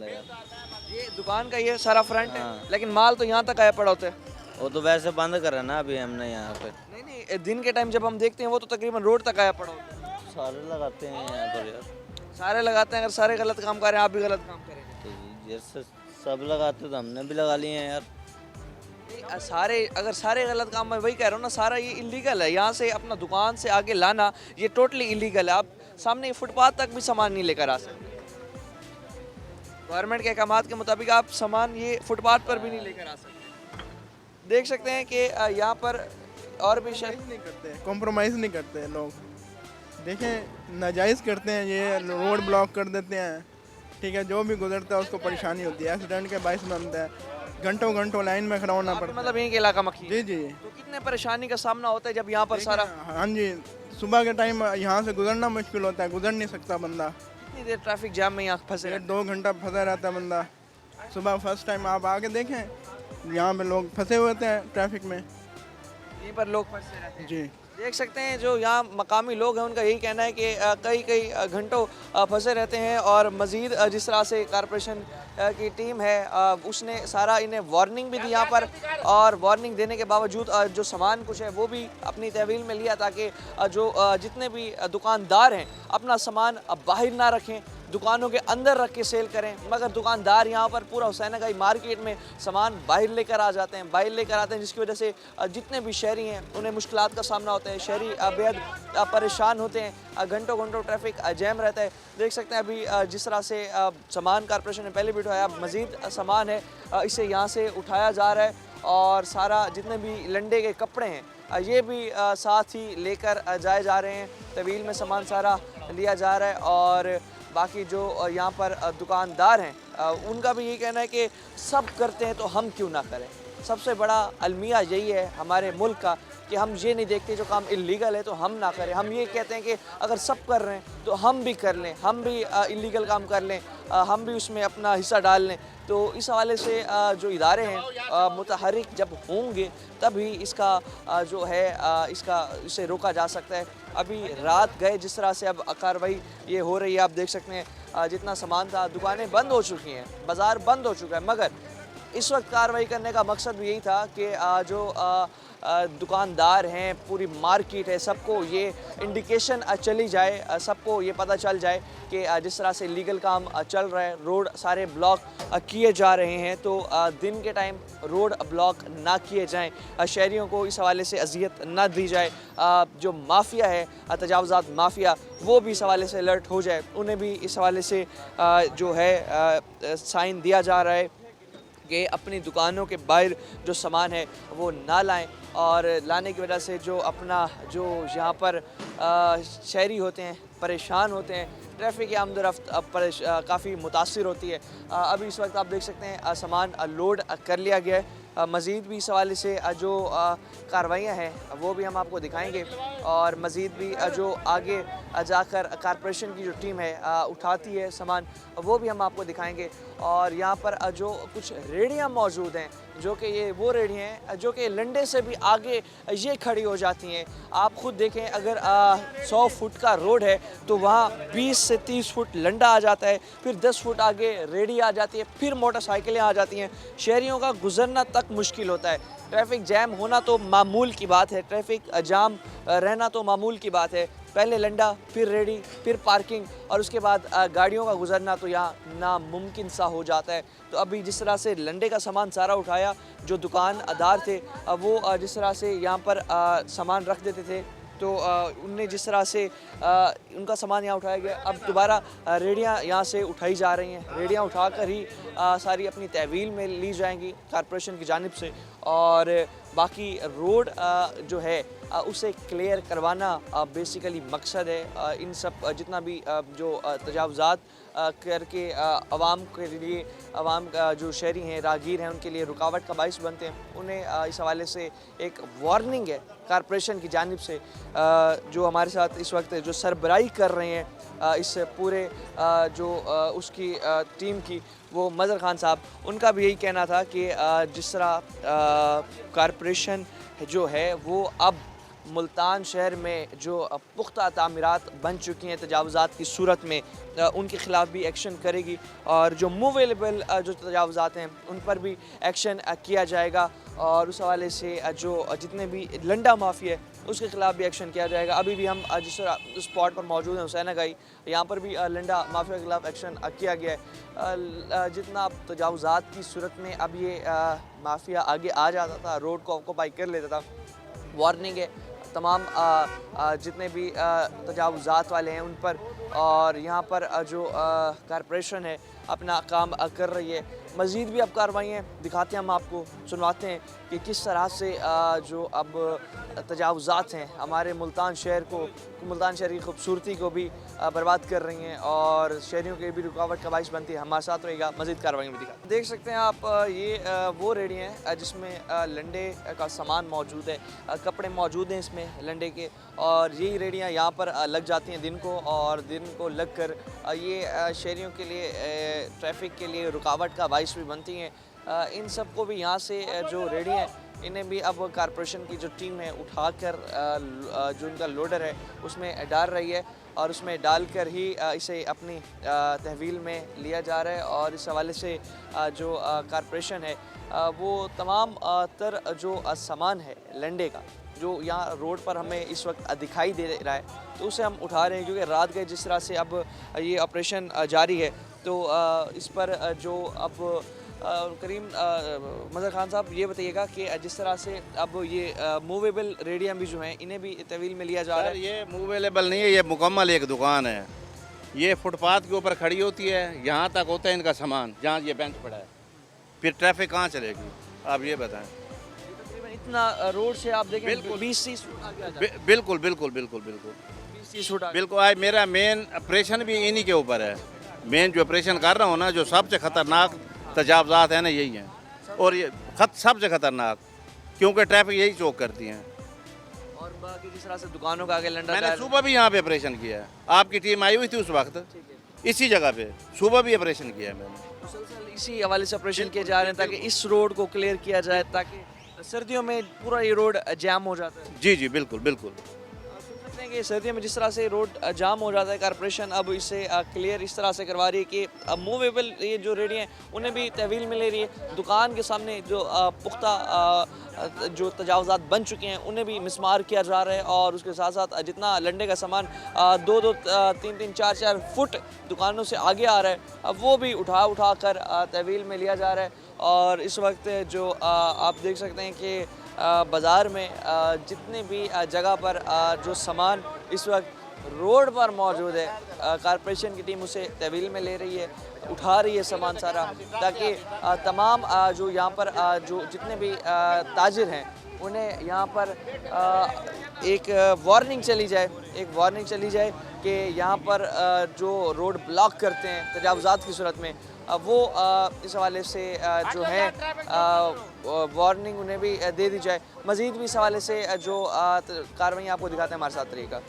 दुकान का ये सारा फ्रंट है, लेकिन माल तो यहाँ तक आया पड़ा होता है। वो तो वैसे बंद करा ना अभी हमने यहाँ पे। नहीं, दिन के टाइम जब हम देखते हैं वो तो तकरीबन रोड तक आया पड़ा होता है। सारे लगाते हैं यहाँ पर यार, सारे लगाते हैं। अगर सारे गलत काम कर रहे हैं, आप भी गलत काम करेंगे तो जैसे सब लगाते तो हमने भी लगा लिए हैं यार। अगर सारे गलत काम, मैं वही कह रहा हूँ ना, सारा ये इलीगल है। यहाँ से अपना दुकान से आगे लाना ये टोटली इलीगल है। आप सामने फुटपाथ तक भी सामान नहीं लेकर आ सकते। गवर्नमेंट के अहकामात के मुताबिक आप सामान ये फुटपाथ पर भी नहीं लेकर आ सकते। देख सकते हैं कि यहाँ पर और भी नहीं करते हैं, कॉम्प्रोमाइज़ नहीं करते हैं लोग। देखें नाजायज़ करते हैं, ये रोड ब्लॉक कर देते हैं। ठीक है, जो भी गुजरता है उसको परेशानी होती है, एक्सीडेंट के बायस बनता है। घंटों घंटों लाइन में खड़ा होना आपका पड़ता मतलब यहीं के इलाका मक्खी है। जी जी। तो कितने परेशानी का सामना होता है जब यहाँ पर सारा हाँ जी, सुबह के टाइम यहाँ से गुजरना मुश्किल होता है, गुजर नहीं सकता बंदा। कितनी देर ट्रैफिक जाम में यहाँ फंसे रहते 1-2 घंटा फंसा रहता है बंदा। सुबह फर्स्ट टाइम आप आके देखें, यहाँ पे लोग फंसे हुए थे ट्रैफिक में। हैं? यहीं पर लोग फंसे रहते हैं। जी देख सकते हैं जो यहाँ मकामी लोग हैं उनका यही कहना है कि कई कई घंटों फंसे रहते हैं और मज़ीद जिस तरह से कॉरपोरेशन की टीम है उसने सारा इन्हें वार्निंग भी दी यहाँ पर, और वार्निंग देने के बावजूद जो सामान कुछ है वो भी अपनी तहवील में लिया ताकि जो जितने भी दुकानदार हैं अपना सामान बाहर ना रखें, दुकानों के अंदर रख के सेल करें। मगर दुकानदार यहाँ पर पूरा हुसैनागाई मार्केट में सामान बाहर लेकर आ जाते हैं, बाहर लेकर आते हैं, जिसकी वजह से जितने भी शहरी हैं उन्हें मुश्किलात का सामना होता है। शहरी बेहद परेशान होते हैं, घंटों घंटों ट्रैफिक जैम रहता है। देख सकते हैं अभी जिस तरह से सामान कॉरपोरेशन ने पहले भी उठाया, मज़ीद सामान है इसे यहाँ से उठाया जा रहा है और सारा जितने भी लंडे के कपड़े हैं ये भी साथ ही लेकर जाए जा रहे हैं। तवील में सामान सारा लिया जा रहा है और बाकी जो यहाँ पर दुकानदार हैं उनका भी यही कहना है कि सब करते हैं तो हम क्यों ना करें। सबसे बड़ा अलमिया यही है हमारे मुल्क का कि हम ये नहीं देखते जो काम इलीगल है तो हम ना करें, हम ये कहते हैं कि अगर सब कर रहे हैं तो हम भी कर लें, हम भी इलीगल काम कर लें, हम भी उसमें अपना हिस्सा डाल लें। तो इस हवाले से जो इदारे हैं मुतहरिक जब होंगे तभी इसका जो है इसे रोका जा सकता है। अभी रात गए जिस तरह से अब कार्रवाई ये हो रही है, आप देख सकते हैं जितना सामान था, दुकानें बंद हो चुकी हैं, बाज़ार बंद हो चुका है। मगर इस वक्त कार्रवाई करने का मकसद भी यही था कि जो दुकानदार हैं, पूरी मार्केट है, सबको ये इंडिकेशन चली जाए, सबको ये पता चल जाए कि जिस तरह से लीगल काम चल रहा है, रोड सारे ब्लॉक किए जा रहे हैं, तो दिन के टाइम रोड ब्लॉक ना किए जाएं, शहरियों को इस हवाले से अजियत ना दी जाए। जो माफिया है, तजावुज़ात माफिया, वो भी इस हवाले से अलर्ट हो जाए, उन्हें भी इस हवाले से जो है साइन दिया जा रहा है कि अपनी दुकानों के बाहर जो सामान है वो ना लाएं, और लाने की वजह से जो अपना जो यहाँ पर शहरी होते हैं परेशान होते हैं, ट्रैफिक की आमदोरफ्त काफ़ी मुतासिर होती है। अभी इस वक्त आप देख सकते हैं सामान लोड कर लिया गया है। मज़ीद भी इस हवाले से जो कार्रवाइयाँ हैं वो भी हम आपको दिखाएंगे, और मज़ीद भी जो आगे जाकर कॉरपोरेशन की जो टीम है उठाती है सामान, वो भी हम आपको दिखाएंगे। और यहाँ पर जो कुछ रेहड़ियाँ मौजूद हैं, जो कि ये वो रेहड़ियाँ हैं जो कि लंडे से भी आगे ये खड़ी हो जाती हैं। आप ख़ुद देखें, अगर 100 फुट का रोड है तो वहाँ 20 से 30 फुट लंडा आ जाता है, फिर 10 फुट आगे रेहड़ी आ जाती है, फिर मोटरसाइकिलें आ जाती हैं। शहरियों का गुजरना तक मुश्किल होता है। ट्रैफिक जैम होना तो मामूल की बात है, ट्रैफिक जाम रहना तो मामूल की बात है। पहले लंडा, फिर रेडी, फिर पार्किंग, और उसके बाद गाड़ियों का गुजरना तो यहाँ नामुमकिन सा हो जाता है। तो अभी जिस तरह से लंडे का सामान सारा उठाया, जो दुकानदार थे वो जिस तरह से यहाँ पर सामान रख देते थे, तो उनने जिस तरह से उनका सामान यहाँ उठाया गया। अब दोबारा रेडियाँ यहाँ से उठाई जा रही हैं, रेडियाँ उठाकर ही सारी अपनी तहवील में ली जाएंगी कॉरपोरेशन की जानिब से, और बाकी रोड जो है उसे क्लियर करवाना बेसिकली मकसद है। इन सब जितना भी जो तजावुज़ात करके आवाम के लिए, आवाम जो शहरी हैं, राहगीर हैं, उनके लिए रुकावट का बाइस बनते हैं, उन्हें इस हवाले से एक वार्निंग है कॉरपोरेशन की जानिब से। जो हमारे साथ इस वक्त जो सरबराही कर रहे हैं इस पूरे जो उसकी टीम की, वो मज़हर खान साहब, उनका भी यही कहना था कि जिस तरह कॉरपोरेशन जो है वो अब मुल्तान शहर में जो पुख्ता तामीरात बन चुकी हैं तजावुज़ात की सूरत में, उनके ख़िलाफ़ भी एक्शन करेगी, और जो मूवेलेबल जो तजावुज़ात हैं उन पर भी एक्शन किया जाएगा, और उस हवाले से जो जितने भी लंडा माफिया है उसके ख़िलाफ़ भी एक्शन किया जाएगा। अभी भी हम जिस स्पॉट पर मौजूद हैं हुसैनागाई, यहाँ पर भी लंडा माफिया के खिलाफ़ एक्शन किया गया है। जितना तजावुज़ात की सूरत में अब ये माफिया आगे आ जाता था, रोड को ऑक्यूपाई कर लेता था, वार्निंग है तमाम जितने भी तजावुज़ात वाले हैं उन पर, और यहाँ पर जो कॉरपोरेशन है अपना काम कर रही है। मज़ीद भी अब कार्रवाइयाँ दिखाते हैं, हम आपको सुनवाते हैं कि किस तरह से जो अब तजावुज़ात हैं हमारे मुल्तान शहर की खूबसूरती को भी बर्बाद कर रही हैं और शहरियों के भी रुकावट का बाइस बनती है। हमारे साथ रहेगा, मज़ीद कार्रवाई में दिखा देख सकते हैं आप। ये वो रेडी हैं जिसमें लंडे का सामान मौजूद है, कपड़े मौजूद हैं इसमें लंडे के, और यही रेडियाँ यहाँ पर लग जाती हैं दिन को, और दिन को लग कर ये शहरियों के लिए ट्रैफिक के लिए रुकावट का बाइस भी बनती हैं। इन सब को भी यहाँ से जो रेडी हैं इन्हें भी अब कॉरपोरेशन की जो टीम है उठाकर जो उनका लोडर है उसमें डाल रही है, और उसमें डालकर ही इसे अपनी तहवील में लिया जा रहा है। और इस हवाले से जो कॉरपोरेशन है वो तमाम तर जो सामान है लंडे का जो यहाँ रोड पर हमें इस वक्त दिखाई दे रहा है तो उसे हम उठा रहे हैं, क्योंकि रात गए जिस तरह से अब ये ऑपरेशन जारी है तो इस पर जो अब करीम मज़हर खान साहब ये बताइएगा कि जिस तरह से अब ये मूवेबल रेडियम भी जो हैं इन्हें भी तहवील में लिया जा रहा है। ये मूवेबल नहीं है, ये मुकम्मल एक दुकान है। ये फुटपाथ के ऊपर खड़ी होती है, यहाँ तक होता है इनका सामान जहाँ ये बेंच पड़ा है, फिर ट्रैफिक कहाँ चलेगी आप ये बताएं। इतना रोड से आप देखें बिल्कुल 20-30 फुट बिल्कुल बिल्कुल बिल्कुल बिल्कुल 20-30 फुट बिल्कुल। आज मेरा मेन ऑपरेशन भी इन्हीं के ऊपर है। मेन जो ऑपरेशन कर रहा हूँ ना, जो सबसे ख़तरनाक तजावज़ात है ना यही हैं, और ये सबसे ख़तरनाक, क्योंकि ट्रैफिक यही चौक करती हैं। और बाकी जिस तरह से दुकानों का आगे लंडा मैंने सुबह भी यहाँ पे ऑपरेशन किया है, आपकी टीम आई हुई थी उस वक्त, इसी जगह पे सुबह भी ऑपरेशन किया है मैंने। मुसलसल इसी हवाले से ऑपरेशन किए जा रहे हैं ताकि इस रोड को क्लियर किया जाए, ताकि सर्दियों में पूरा ये रोड जाम हो जाता है। जी जी बिल्कुल बिल्कुल। सोच सकते हैं कि सर्दियों में जिस तरह से रोड जाम हो जाता है, कॉरपोरेशन अब इसे क्लियर इस तरह से करवा रही है कि मूवेबल ये जो रेडी हैं उन्हें भी तहवील में ले रही है। दुकान के सामने जो पुख्ता जो तजावज़ात बन चुके हैं उन्हें भी मिसमार किया जा रहा है, और उसके साथ साथ जितना लंडे का सामान 2-2, 3-3, 4-4 फुट दुकानों से आगे आ रहा है अब वो भी उठा कर तहवील में लिया जा रहा है। और इस वक्त जो आप देख सकते हैं कि बाज़ार में जितने भी जगह पर जो सामान इस वक्त रोड पर मौजूद है, कॉरपोरेशन की टीम उसे तहवील में ले रही है, उठा रही है सामान सारा, ताकि तमाम जो यहाँ पर जो जितने भी ताजिर हैं उन्हें यहाँ पर एक वार्निंग चली जाए कि यहाँ पर जो रोड ब्लॉक करते हैं तजावुज़ात की सूरत में वो इस हवाले से जो है वार्निंग उन्हें भी दे दी जाए। मज़ीद भी इस हवाले से जो कार्रवाई आपको दिखाते हैं हमारे साथ तरीका।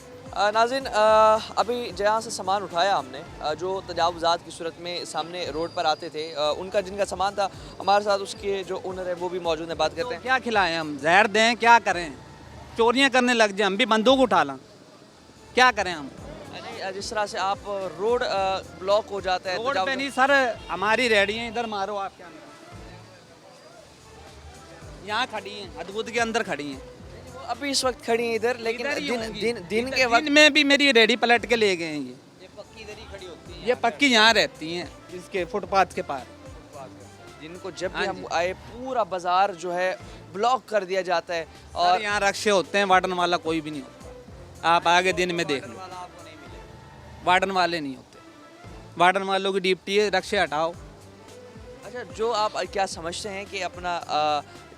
नाज़रीन, अभी जहाँ से सामान उठाया हमने, जो तजावुज़ात की सूरत में सामने रोड पर आते थे उनका जिनका सामान था, हमारे साथ उसके जो ओनर है वो भी मौजूद हैं, बात करते हैं। क्या खिलाएं हम, जहर दें, क्या करें, चोरियां करने लग जाए, हम भी बंदूक उठा लें, क्या करें हम। जिस तरह से आप रोड ब्लॉक हो जाता है, रोड पे नहीं सर, हमारी रेडियाँ इधर मारो, आप क्या यहाँ खड़ी हैं, अद्भुत के अंदर खड़ी हैं, अभी इस वक्त खड़ी हैं इधर, लेकिन इधर ही होंगी। दिन के वक्त दिन में भी मेरी रेडी पलट के ले गए हैं। ये पक्की इधर ही खड़ी होती है, ये पक्की यहाँ रहती हैं इसके फुटपाथ के पार। जिनको जब भी हम आए पूरा बाजार जो है ब्लॉक कर दिया जाता है, और यहाँ रक्षे होते हैं, वार्डन वाला कोई भी नहीं होता, आप आगे दिन में देख लो, वार्डन वाले नहीं होते, वार्डन वालों की ड्यूटी है रक्षे हटाओ। अच्छा, जो आप क्या समझते हैं कि अपना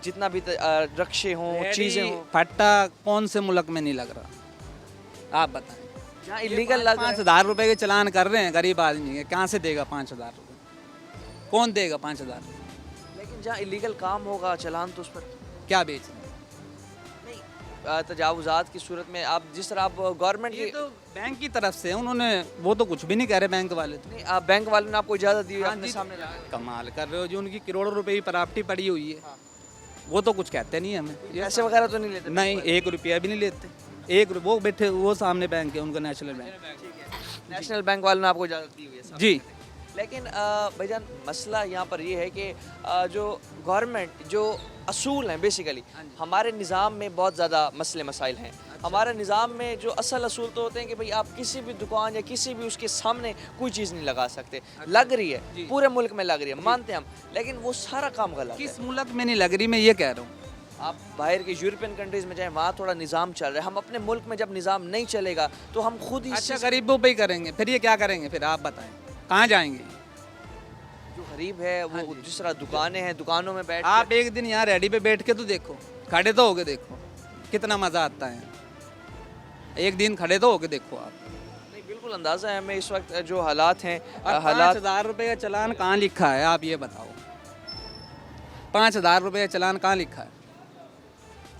जितना भी रक्षे हों, चीज़ें हों, फट्टा कौन से मुल्क में नहीं लग रहा, आप बताएं। जहाँ इलीगल लग 5,000 रुपए के चलान कर रहे हैं गरीब आदमी के, कहाँ से देगा 5,000 रुपये, कौन देगा 5,000 रुपये। लेकिन जहाँ इलीगल काम होगा चलान तो उस पर क्या बेच रहे हैं। तजावुज़ात की सूरत में आप जिस तरह आप गवर्नमेंट ये की तो बैंक की तरफ से उन्होंने, वो तो कुछ भी नहीं कह रहे बैंक वाले तो। नहीं, आप बैंक वालों ने आपको इजाज़त दी, हाँ अपने जी, सामने रखा। कमाल कर रहे हो, जो उनकी करोड़ों रुपए की प्रॉपर्टी पड़ी हुई है वो तो कुछ कहते नहीं हमें, पैसे वगैरह तो नहीं लेते? नहीं 1 रुपया भी नहीं लेते, 1 रुपया वो बैठे, वो सामने बैंक है उनका, नेशनल बैंक। नेशनल बैंक वालों ने आपको इजाज़त दी हुई है जी। लेकिन भाईजान मसला यहाँ पर ये है कि जो गवर्नमेंट जो असूल हैं बेसिकली हमारे निज़ाम में बहुत ज़्यादा मसले मसाइल हैं। हमारे निज़ाम में जो असल असूल तो होते हैं कि भाई आप किसी भी दुकान या किसी भी उसके सामने कोई चीज़ नहीं लगा सकते। लग रही है पूरे मुल्क में लग रही है, मानते हैं हम, लेकिन वो सारा काम गलत है। किस मुल्क में नहीं लग रही, मैं ये कह रहा हूँ। आप बाहर के यूरोपियन कंट्रीज़ में जाएँ, वहाँ थोड़ा निज़ाम चल रहा है। हम अपने मुल्क में जब निज़ाम नहीं चलेगा तो हम खुद ही अच्छा गरीबों पे ही करेंगे, फिर ये क्या करेंगे, फिर आप बताएं कहाँ जाएंगे। जो गरीब है वो जिस तरह दुकानें हैं, दुकानों में बैठ आप एक दिन यहाँ रेडी पे बैठ के तो देखो, खड़े तो होगे देखो, कितना मज़ा आता है। एक दिन खड़े तो होके देखो आप। नहीं, बिल्कुल अंदाज़ा है हमें इस वक्त जो हालात हैं, और हालात 5,000 रुपये का चालान कहाँ लिखा है, आप ये बताओ। 5,000 रुपये का चालान कहाँ लिखा है,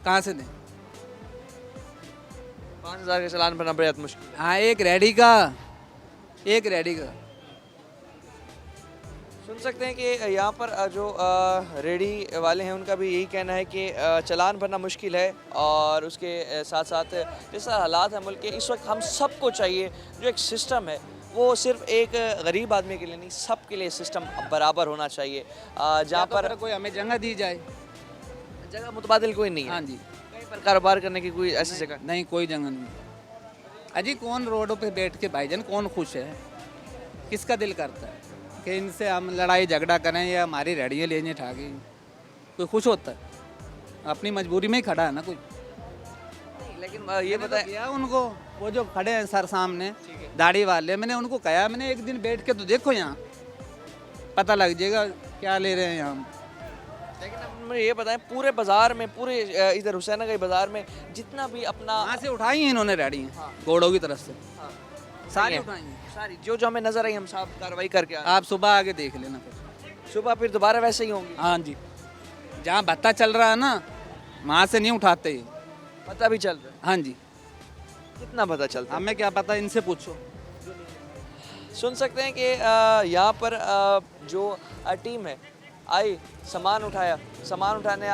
कहाँ से दें? 5,000 का चालान बनना बेहद मुश्किल है। हाँ, एक रेडी का। सुन सकते हैं कि यहाँ पर जो रेडी वाले हैं उनका भी यही कहना है कि चालान भरना मुश्किल है, और उसके साथ साथ जैसा हालात है मुल्क के इस वक्त, हम सबको चाहिए जो एक सिस्टम है वो सिर्फ एक गरीब आदमी के लिए नहीं, सब के लिए सिस्टम बराबर होना चाहिए। जहाँ पर कोई हमें जगह दी जाए। जगह मुतबादिल कोई नहीं है, हाँ जी, कहीं पर कारोबार करने की कोई ऐसी जगह नहीं, कोई जगह नहीं। अजी कौन रोडों पे बैठ के भाईजान कौन खुश है? किसका दिल करता है कि इनसे हम लड़ाई झगड़ा करें या हमारी रेडियाँ लेने ठाके? कोई खुश होता है? अपनी मजबूरी में ही खड़ा है ना कोई। नहीं, लेकिन ये मैंने तो बताएं, किया उनको, वो जो खड़े हैं सर सामने दाढ़ी वाले, मैंने उनको कहा, मैंने एक दिन बैठ के तो देखो, यहाँ पता लग जाएगा क्या ले रहे हैं यहाँ। लेकिन अब मुझे ये बताएं, पूरे बाजार में, पूरे इधर हुसैनगंज बाजार में जितना भी अपना वहाँ से उठाई हैं इन्होंने रेडियाँ, घोड़ों की तरफ से सारी है। उठाई हैं। सारी जो जो हमें नजर आई हम साहब कार्रवाई करके आ रहे आप सुबह आके देख लेना फिर। हैं। सुबह फिर दोबारा वैसे ही होंगे, हाँ जी, जहाँ भत्ता चल रहा है ना वहाँ से नहीं उठाते ये। पता भी चल रहा है हाँ जी, कितना पता चलता है। हमें क्या पता, इनसे पूछो। सुन सकते हैं कि यहाँ पर जो टीम है आई, सामान उठाया, सामान उठाने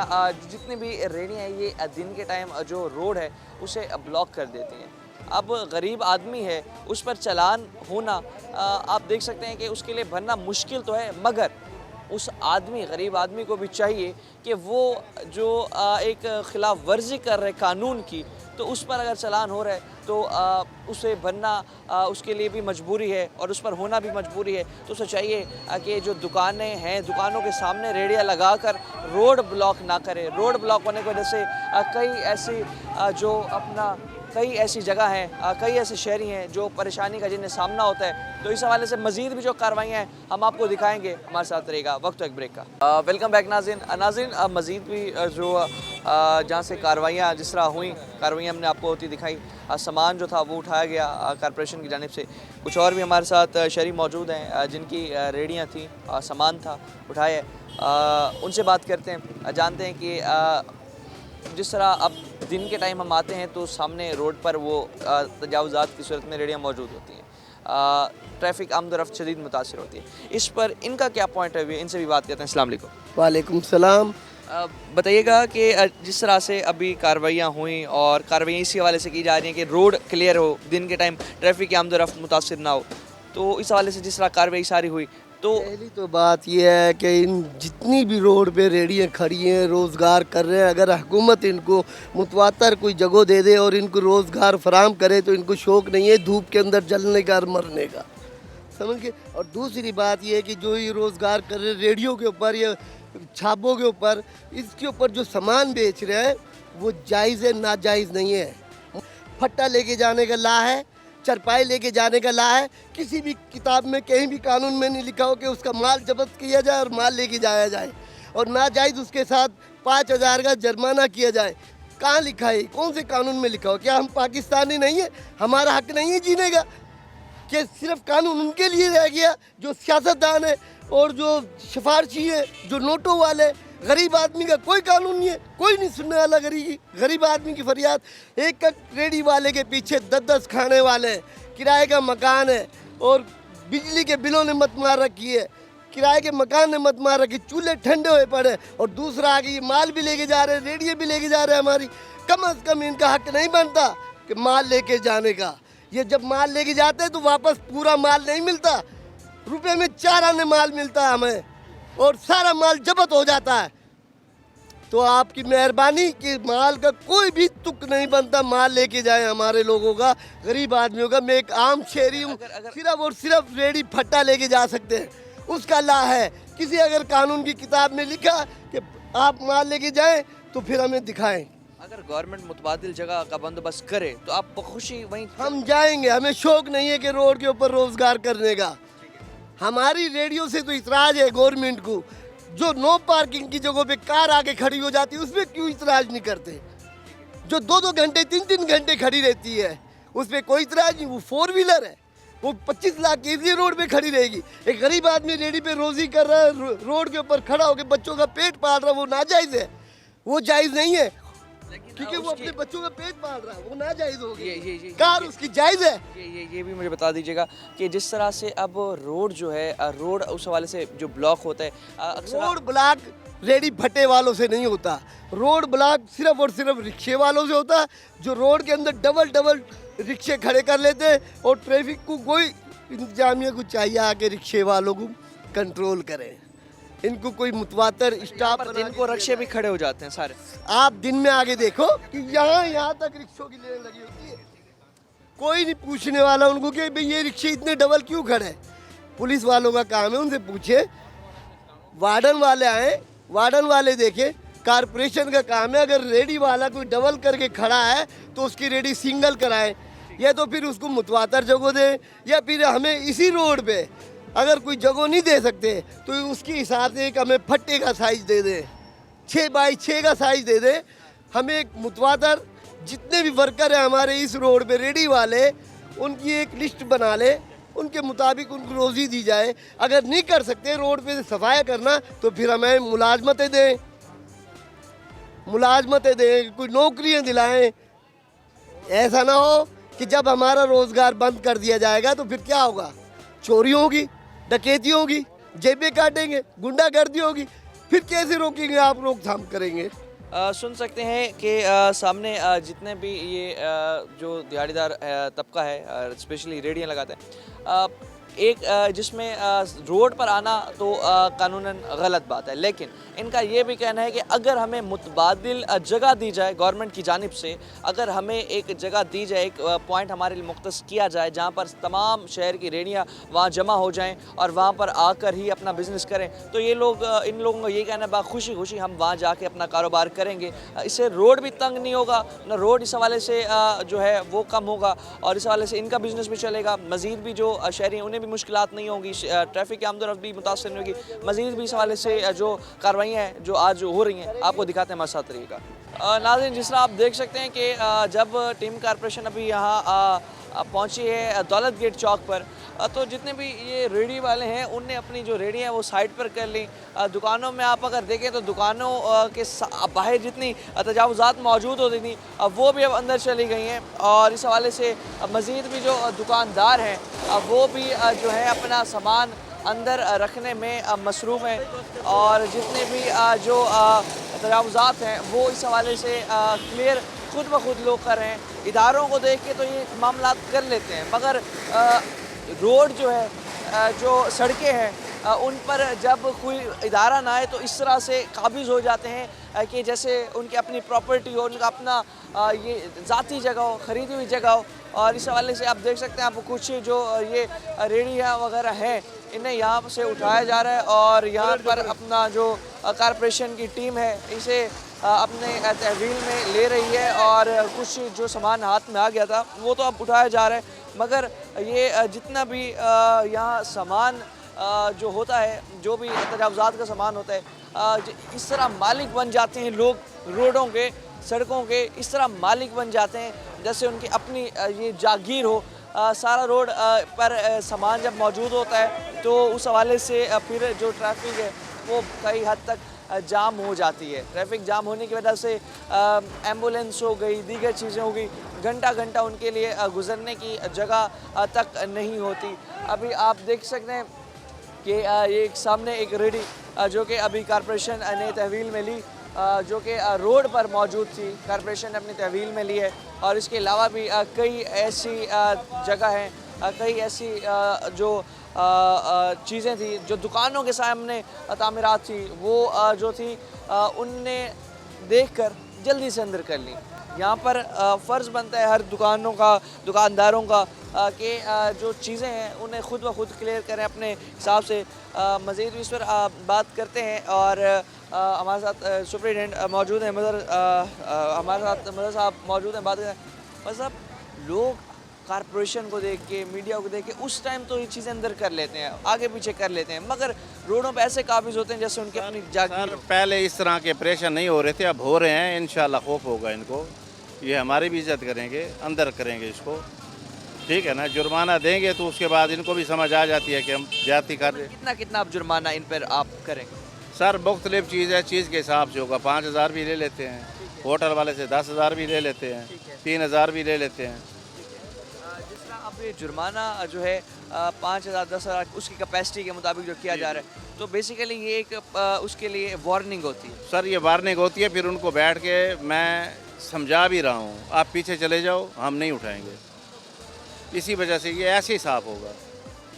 जितनी भी रेडियाँ हैं ये दिन के टाइम जो रोड है उसे ब्लॉक कर देती हैं। अब गरीब आदमी है, उस पर चालान होना आप देख सकते हैं कि उसके लिए भरना मुश्किल तो है, मगर उस आदमी, गरीब आदमी को भी चाहिए कि वो जो एक खिलाफ वर्जी कर रहे कानून की, तो उस पर अगर चालान हो रहा है तो उसे भरना उसके लिए भी मजबूरी है, और उस पर होना भी मजबूरी है। तो उसे चाहिए कि जो दुकानें हैं, दुकानों के सामने रेडियाँ लगाकर रोड ब्लॉक ना करे। रोड ब्लॉक होने की वजह से कई ऐसी जो अपना कई ऐसी जगह हैं, कई ऐसे शहरी हैं जो परेशानी का जिन्हें सामना होता है। तो इस हवाले से मज़ीद भी जो कार्रवाइयाँ हैं हम आपको दिखाएंगे, हमारे साथ रहेगा वक्त एक ब्रेक का। वेलकम बैक नाज़रीन। मज़ीद भी जो जहाँ से कार्रवाइयाँ जिस तरह हुई, कार्रवाइयाँ हमने आपको होती दिखाई, सामान जो था वो उठाया गया कॉरपोरेशन की जानिब से। कुछ और भी हमारे साथ शहरी मौजूद हैं जिनकी रेडियाँ थी, सामान था उठाया, उनसे बात करते हैं, जानते हैं कि जिस तरह अब दिन के टाइम हम आते हैं तो सामने रोड पर वो तजावुज़ात की सूरत में रेडियाँ मौजूद होती हैं, ट्रैफिक आमदोरफ्त शदीद मुतासिर होती है। इस पर इनका क्या पॉइंट है, इनसे भी बात करते हैं। अस्सलाम वालेकुम। वालेकुम सलाम। बताइएगा कि जिस तरह से अभी कार्रवाइयाँ हुई, और कार्रवाइयाँ इसी हवाले से की जा रही हैं कि रोड क्लियर हो, दिन के टाइम ट्रैफिक की आमदोरफ्त मुतासिर ना हो, तो इस हवाले से जिस तरह कार्रवाई सारी हुई, तो पहली तो बात यह है कि इन जितनी भी रोड पे रेडियाँ खड़ी हैं, रोज़गार कर रहे हैं, अगर हुकूमत इनको मुतवातर कोई जगह दे दे और इनको रोज़गार फराम करे तो इनको शौक़ नहीं है धूप के अंदर जलने का और मरने का, समझ के। और दूसरी बात यह है कि जो ये रोज़गार कर रहे हैं रेडियो के ऊपर या छापों के ऊपर, इसके ऊपर जो सामान बेच रहे हैं वो जायज़ है, नाजायज़ नहीं है। फट्टा लेके जाने का ला है, चरपाई लेके जाने का ला है। किसी भी किताब में कहीं भी कानून में नहीं लिखा हो कि उसका माल जब्त किया जाए और माल लेके जाया जाए, और नाजायज़ उसके साथ 5,000 का जुर्माना किया जाए। कहाँ लिखा है? कौन से कानून में लिखा हो? क्या हम पाकिस्तानी नहीं है? हमारा हक नहीं है जीने का? कि सिर्फ कानून उनके लिए रह गया जो सियासतदान है और जो सिफारशी है, जो नोटों वाले? गरीब आदमी का कोई कानून नहीं है, कोई नहीं सुनने वाला गरीब आदमी की फरियाद। एक रेडी वाले के पीछे 10-10 खाने वाले हैं, किराए का मकान है और बिजली के बिलों ने मत मार रखी है, किराए के मकान ने मत मार रखी, चूल्हे ठंडे हुए पड़े, और दूसरा आगे ये माल भी लेके जा रहे हैं, रेडियो भी लेके जा रहे हैं हमारी। कम अज़ कम इनका हक नहीं बनता कि माल लेके जाने का। ये जब माल लेके जाते हैं तो वापस पूरा माल नहीं मिलता, रुपये में 4 आने माल मिलता है हमें, और सारा माल जब्त हो जाता है। तो आपकी मेहरबानी कि माल का कोई भी तुक नहीं बनता, माल लेके जाए हमारे लोगों का, गरीब आदमियों का। मैं एक आम शहरी हूँ, सिर्फ और सिर्फ रेडी फट्टा लेके जा सकते हैं, उसका ला है। किसी अगर कानून की किताब में लिखा कि आप माल लेके जाएं तो फिर हमें दिखाएं। अगर गवर्नमेंट मुतबादिल जगह का बंदोबस्त करे तो आप खुशी वहीं हम जाएंगे, हमें शौक नहीं है कि रोड के ऊपर रोजगार करने का। हमारी रेडियो से तो इतराज है गवर्नमेंट को, जो नो पार्किंग की जगह पे कार आके खड़ी हो जाती है उसमें क्यों इतराज नहीं करते? जो 2-2 घंटे 3-3 घंटे खड़ी रहती है, उस पर कोई इतराज नहीं। वो 4 व्हीलर है, वो 25 लाख की इसलिए रोड पे खड़ी रहेगी। एक गरीब आदमी रेडी पे रोजी कर रहा है, रोड के ऊपर खड़ा होकर बच्चों का पेट पाल रहा है, वो नाजायज़ है, वो जायज़ नहीं है, क्योंकि वो अपने बच्चों का पेट पाल रहा है, वो नाजायज़ होगी। कार उसकी जायज़ है। ये भी मुझे बता दीजिएगा कि जिस तरह से अब रोड जो है, रोड उस हवाले से जो ब्लॉक होता है, अक्सर रोड ब्लॉक रेडी भट्टे वालों से नहीं होता, रोड ब्लॉक सिर्फ और सिर्फ रिक्शे वालों से होता है, जो रोड के अंदर डबल रिक्शे खड़े कर लेते हैं। और ट्रैफिक को कोई इंतजामिया को चाहिए आके रिक्शे वालों को कंट्रोल करें, इनको कोई मुतवातर स्टाफ पर दिन को रिक्शे भी खड़े हो जाते हैं सारे। आप दिन में आगे देखो कि यहाँ तक रिक्शों की लेन लगी होती है, कोई नहीं पूछने वाला उनको कि भाई ये रिक्शे इतने डबल क्यों खड़े हैं। पुलिस वालों का काम है, उनसे पूछे, वार्डन वाले आए, वार्डन वाले देखे, कारपोरेशन का काम है, अगर रेडी वाला कोई डबल करके खड़ा है तो उसकी रेडी सिंगल कराए, या तो फिर उसको मुतवातर जगह दे, या फिर हमें इसी रोड पे अगर कोई जगह नहीं दे सकते तो उसके हिसाब से एक हमें फट्टे का साइज दे दे, 6x6 का साइज दे दे। हमें एक मुतवातर जितने भी वर्कर हैं हमारे इस रोड पे रेडी वाले, उनकी एक लिस्ट बना ले, उनके मुताबिक उनको रोज़ी दी जाए। अगर नहीं कर सकते रोड पे सफाई करना तो फिर हमें मुलाजमतें दें, कोई नौकरियां दिलाएं। ऐसा ना हो कि जब हमारा रोज़गार बंद कर दिया जाएगा तो फिर क्या होगा, चोरी होगी, डकैती होगी, जेबें काटेंगे, गुंडागर्दी होगी, फिर कैसे रोकेंगे आप, रोकथाम करेंगे। सुन सकते हैं कि सामने जितने भी ये जो दिहाड़ीदार तबका है, स्पेशली रेडियाँ लगाते हैं, एक जिसमें रोड पर आना तो कानूनन गलत बात है, लेकिन इनका ये भी कहना है कि अगर हमें मुतबादिल जगह दी जाए गवर्नमेंट की जानिब से, अगर हमें एक जगह दी जाए, एक पॉइंट हमारे लिए मुख्तस किया जाए जहाँ पर तमाम शहर की रेडियाँ वहाँ जमा हो जाएं और वहाँ पर आकर ही अपना बिज़नेस करें, तो ये लोग, इन लोगों को ये कहना है खुशी खुशी हम वहाँ जाके अपना कारोबार करेंगे। इससे रोड भी तंग नहीं होगा, न रोड इस हवाले से जो है वो कम होगा, और इस हवाले से इनका बिज़नेस भी चलेगा। मज़ीद भी जो शहरी हैं उन्हें भी मुश्किलात नहीं होंगी, ट्रैफिक की आमदोरफ्त भी मुतासर नहीं होगी। मज़ीद भी इस हवाले से जो कार्रवाइयाँ हैं जो आज हो रही हैं, आपको दिखाते हैं हमारे साथ रहिएगा। नाज़रीन, जिस तरह आप देख सकते हैं कि जब टीम कारपोरेशन अभी यहाँ पहुँची है दौलत गेट चौक पर, तो जितने भी ये रेडी वाले हैं उनने अपनी जो रेडी हैं वो साइड पर कर ली। दुकानों में आप अगर देखें तो दुकानों के बाहर जितनी तजावुज़ात मौजूद होती थी वो भी अब अंदर चली गई हैं, और इस हवाले से मज़ीद भी जो दुकानदार हैं वो भी जो है अपना सामान अंदर रखने में मसरूफ़ हैं, और जितने भी जो तजावुज़ात हैं वो इस हवाले से क्लियर खुद ब खुद लोग कर रहे हैं। इदारों को देख के तो ये मामला कर लेते हैं, मगर रोड जो है, जो सड़कें हैं, उन पर जब कोई इदारा ना आए तो इस तरह से काबिज़ हो जाते हैं कि जैसे उनकी अपनी प्रॉपर्टी हो, उनका अपना ये ज़ाती जगह हो, ख़रीदी हुई जगह हो। और इस हवाले से आप देख सकते हैं, आपको कुछ जो ये रेडियाँ वगैरह हैं इन्हें यहाँ से उठाया जा रहा है, और यहाँ पर अपना जो कारपोरेशन की टीम है इसे अपने तहवील में ले रही है, और कुछ जो सामान हाथ में आ गया था वो तो अब उठाया जा रहा है, मगर ये जितना भी यहाँ सामान जो होता है, जो भी तजावुज़ात का सामान होता है, इस तरह मालिक बन जाते हैं लोग, रोडों के, सड़कों के इस तरह मालिक बन जाते हैं जैसे उनकी अपनी ये जागीर हो। सारा रोड पर सामान जब मौजूद होता है तो उस हवाले से फिर जो ट्रैफिक है वो कई हद तक जाम हो जाती है। ट्रैफिक जाम होने की वजह से एम्बुलेंस हो गई, दीगर चीज़ें हो गई, घंटा उनके लिए गुज़रने की जगह तक नहीं होती। अभी आप देख सकते हैं कि ये सामने एक रेडी जो कि अभी कारपोरेशन ने तहवील में ली, जो कि रोड पर मौजूद थी, कारपोरेशन ने अपनी तहवील में ली है। और इसके अलावा भी कई ऐसी जगह हैं, कई ऐसी जो चीज़ें थी जो दुकानों के सामने तामीरात थी वो जो थी उनने देखकर जल्दी से अंदर कर ली। यहाँ पर फ़र्ज़ बनता है हर दुकानदारों का कि जो चीज़ें हैं उन्हें खुद ब खुद क्लियर करें अपने हिसाब से। मज़ीद इस पर बात करते हैं, और हमारे साथ सुपरिटेंडेंट मौजूद हैं, हमारे साथ मदर साहब मौजूद हैं। बात करें मदर साहब, लोग कारपोरेशन को देख के, मीडिया को देख के उस टाइम तो ये चीज़ें अंदर कर लेते हैं, आगे पीछे कर लेते हैं, मगर रोडों पे ऐसे काबिज होते हैं जैसे उनकी अपनी जागीर। पहले इस तरह के ऑपरेशन नहीं हो रहे थे, अब हो रहे हैं, इंशाल्लाह खौफ होगा इनको। ये हमारी भी इज्जत करेंगे, अंदर करेंगे इसको, ठीक है ना। जुर्माना देंगे तो उसके बाद इनको भी समझ आ जाती है कि हम ज्यादती कर रहे हैं। कितना कितना आप जुर्माना इन पर आप करेंगे? सर मुख्तलिफ चीज़ है, चीज़ के हिसाब से होगा। 5,000 भी ले लेते हैं, होटल वाले से 10,000 भी ले लेते हैं, 3,000 भी ले लेते हैं। जिस तरह आप ये जुर्माना जो है 5,000 10,000 उसकी कैपेसिटी के मुताबिक जो किया जा रहा है, तो बेसिकली ये एक उसके लिए वार्निंग होती है। सर ये वार्निंग होती है, फिर उनको बैठ के मैं समझा भी रहा हूँ, आप पीछे चले जाओ, हम नहीं उठाएंगे। इसी वजह से ये ऐसे ही साफ होगा।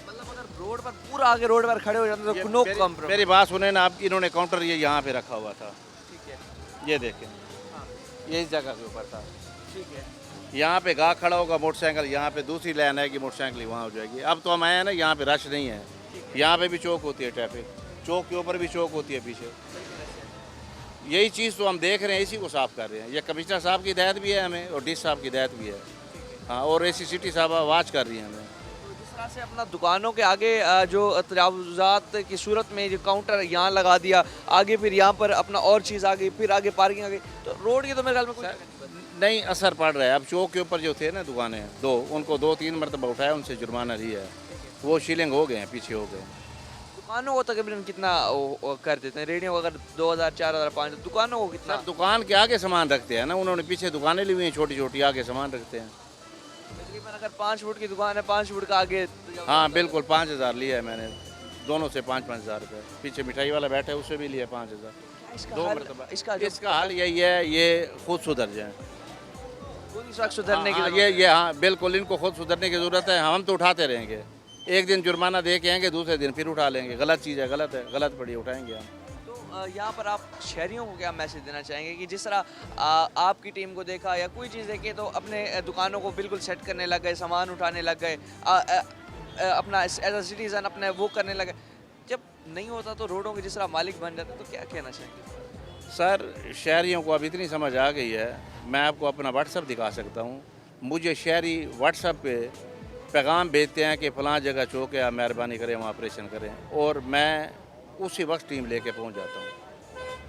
मतलब अगर रोड पर पूरा आगे रोड पर खड़े हो जाते तो नो कॉम्प्रोमाइज। मेरी बात सुने ना आप, इन्होंने काउंटर ये यहाँ पे रखा हुआ था, ठीक है, ये देखें, ये इस जगह के ऊपर था। ठीक है। यहाँ पे गाहक खड़ा होगा मोटरसाइकिल, यहाँ पे दूसरी लाइन है कि मोटरसाइकिल वहाँ हो जाएगी। अब तो हम आए हैं ना, यहाँ पे रश नहीं है, यहाँ पे भी चौक होती है, ट्रैफिक चौक के ऊपर भी चौक होती है पीछे। यही चीज़ तो हम देख रहे हैं, इसी को साफ कर रहे हैं। ये कमिश्नर साहब की हिदायत भी है हमें, और डी साहब की हिदायत भी है, हाँ, और एसी सिटी साहब वाच कर रही हैं हमें। तो जिस तरह से अपना दुकानों के आगे जो तजावुज़ात की सूरत में जो काउंटर यहाँ लगा दिया, आगे फिर यहाँ पर अपना और चीज़ आ गई, फिर आगे पार्किंग आ गई, तो रोड की तो मेरे ख्याल में कोई नहीं असर पड़ रहा है। अब चौक के ऊपर जो थे ना दुकानें, उनको 2-3 मरतबा उठाया, उनसे जुर्माना लिया है, वो शीलिंग हो गए हैं, पीछे हो गए। दुकानों को तकरीबन कितना कर देते हैं? रेडियो अगर 2,000 4,000 5,000, दुकानों को कितना? सर दुकान के आगे सामान रखते हैं ना, उन्होंने पीछे दुकानें ली हुई हैं छोटी छोटी, आगे सामान रखते हैं। तकरीबन अगर 5 फुट की दुकान है, 5 फुट का आगे हाँ बिल्कुल, 5,000 लिया है मैंने, दोनों से 5-5 हज़ार रुपये। पीछे मिठाई वाला बैठा है, उससे भी लिया 5,000। इसका 2 हल- मरतबा। इसका हाल यही है, ये खुद सुधर जाएँ। खुद इस वक्त सुधरने की हाँ, जरूरत ये हाँ बिल्कुल, इनको खुद सुधरने की ज़रूरत है। हम तो उठाते रहेंगे, एक दिन जुर्माना दे के आएंगे, दूसरे दिन फिर उठा लेंगे। गलत चीज़ है, गलत पड़ी, उठाएंगे हम। तो यहाँ पर आप शहरियों को क्या मैसेज देना चाहेंगे कि जिस तरह आपकी टीम को देखा या कोई चीज़ देखी तो अपने दुकानों को बिल्कुल सेट करने लग गए, सामान उठाने लग गए, अपना एज अ सिटीज़न अपने वो करने लगे, जब नहीं होता तो रोडों के जिस तरह मालिक बन जाते, तो क्या कहना चाहेंगे? सर शहरियों को अब इतनी समझ आ गई है, मैं आपको अपना व्हाट्सअप दिखा सकता हूँ। मुझे शहरी व्हाट्सअप पे पैगाम भेजते हैं कि फ़लाँ जगह चौक है, आप मेहरबानी करें वहाँ ऑपरेशन करें, और मैं उसी वक्त टीम लेके पहुँच जाता हूँ।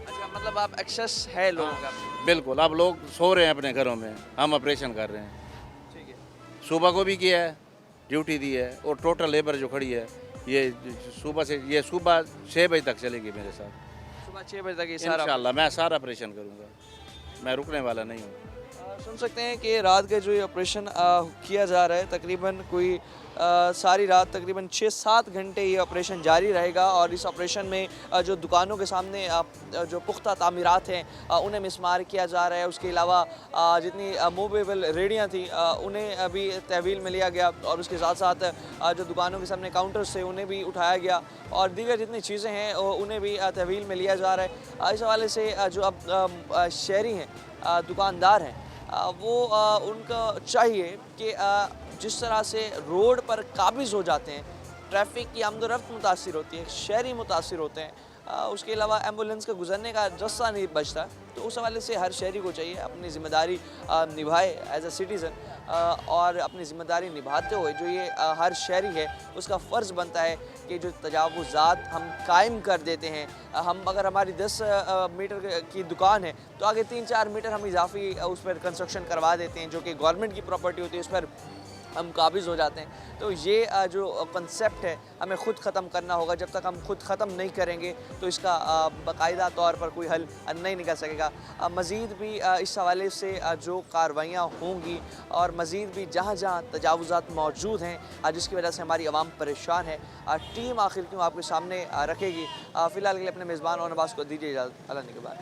अच्छा, मतलब आप एक्सेस है लोगों का? बिल्कुल, अब लोग सो रहे हैं अपने घरों में, हम ऑपरेशन कर रहे हैं। ठीक है। सुबह को भी किया है, ड्यूटी दी है, और टोटल लेबर जो खड़ी है ये सुबह 6 बजे तक चलेगी मेरे साथ। सुबह 6 बजे तक ये सारा इंशाल्लाह मैं सारा ऑपरेशन करूँगा, मैं रुकने वाला नहीं हूँ। सुन सकते हैं कि रात का जो ये ऑपरेशन किया जा रहा है, तकरीबन कोई सारी रात तकरीबन 6-7 घंटे ये ऑपरेशन जारी रहेगा, और इस ऑपरेशन में जो दुकानों के सामने जो पुख्ता तामीरात हैं उन्हें मिसमार किया जा रहा है। उसके अलावा जितनी मूवेबल रेडियाँ थी उन्हें अभी तहवील में लिया गया, और उसके साथ साथ जो दुकानों के सामने काउंटर्स थे उन्हें भी उठाया गया, और दीगर जितनी चीज़ें हैं उन्हें भी तहवील में लिया जा रहा है। इस हवाले से जो अब शहरी हैं, दुकानदार हैं, वो उनका चाहिए कि जिस तरह से रोड पर काबिज़ हो जाते हैं, ट्रैफिक की आमदोरफ्त मुतासिर होती है, शहरी मुतासिर होते हैं, उसके अलावा एम्बुलेंस का गुजरने का रास्ता नहीं बचता, तो उस हवाले से हर शहरी को चाहिए अपनी ज़िम्मेदारी निभाए एज अ सिटीज़न, और अपनी ज़िम्मेदारी निभाते हुए जो ये हर शहरी है उसका फ़र्ज़ बनता है कि जो तजावुज़ात हम कायम कर देते हैं, हम अगर हमारी 10 मीटर की दुकान है तो आगे 3-4 मीटर हम इजाफी उस पर कंस्ट्रक्शन करवा देते हैं, जो कि गवर्नमेंट की प्रॉपर्टी होती है, उस पर हम काबिज़ हो जाते हैं। तो ये जो कंसेप्ट है हमें ख़ुद ख़त्म करना होगा। जब तक हम खुद ख़त्म नहीं करेंगे तो इसका बाकायदा तौर पर कोई हल नहीं निकल सकेगा। मज़ीद भी इस हवाले से जो कार्रवाइयाँ होंगी, और मज़ीद भी जहाँ जहाँ तजावुज़ात मौजूद हैं जिसकी वजह से हमारी आवाम परेशान है, टीम आखिर क्यों आपके सामने रखेगी। फ़िलहाल के लिए अपने मेज़बान और नवाज़ को दीजिए इजाज़त। अल्लाह के बाद।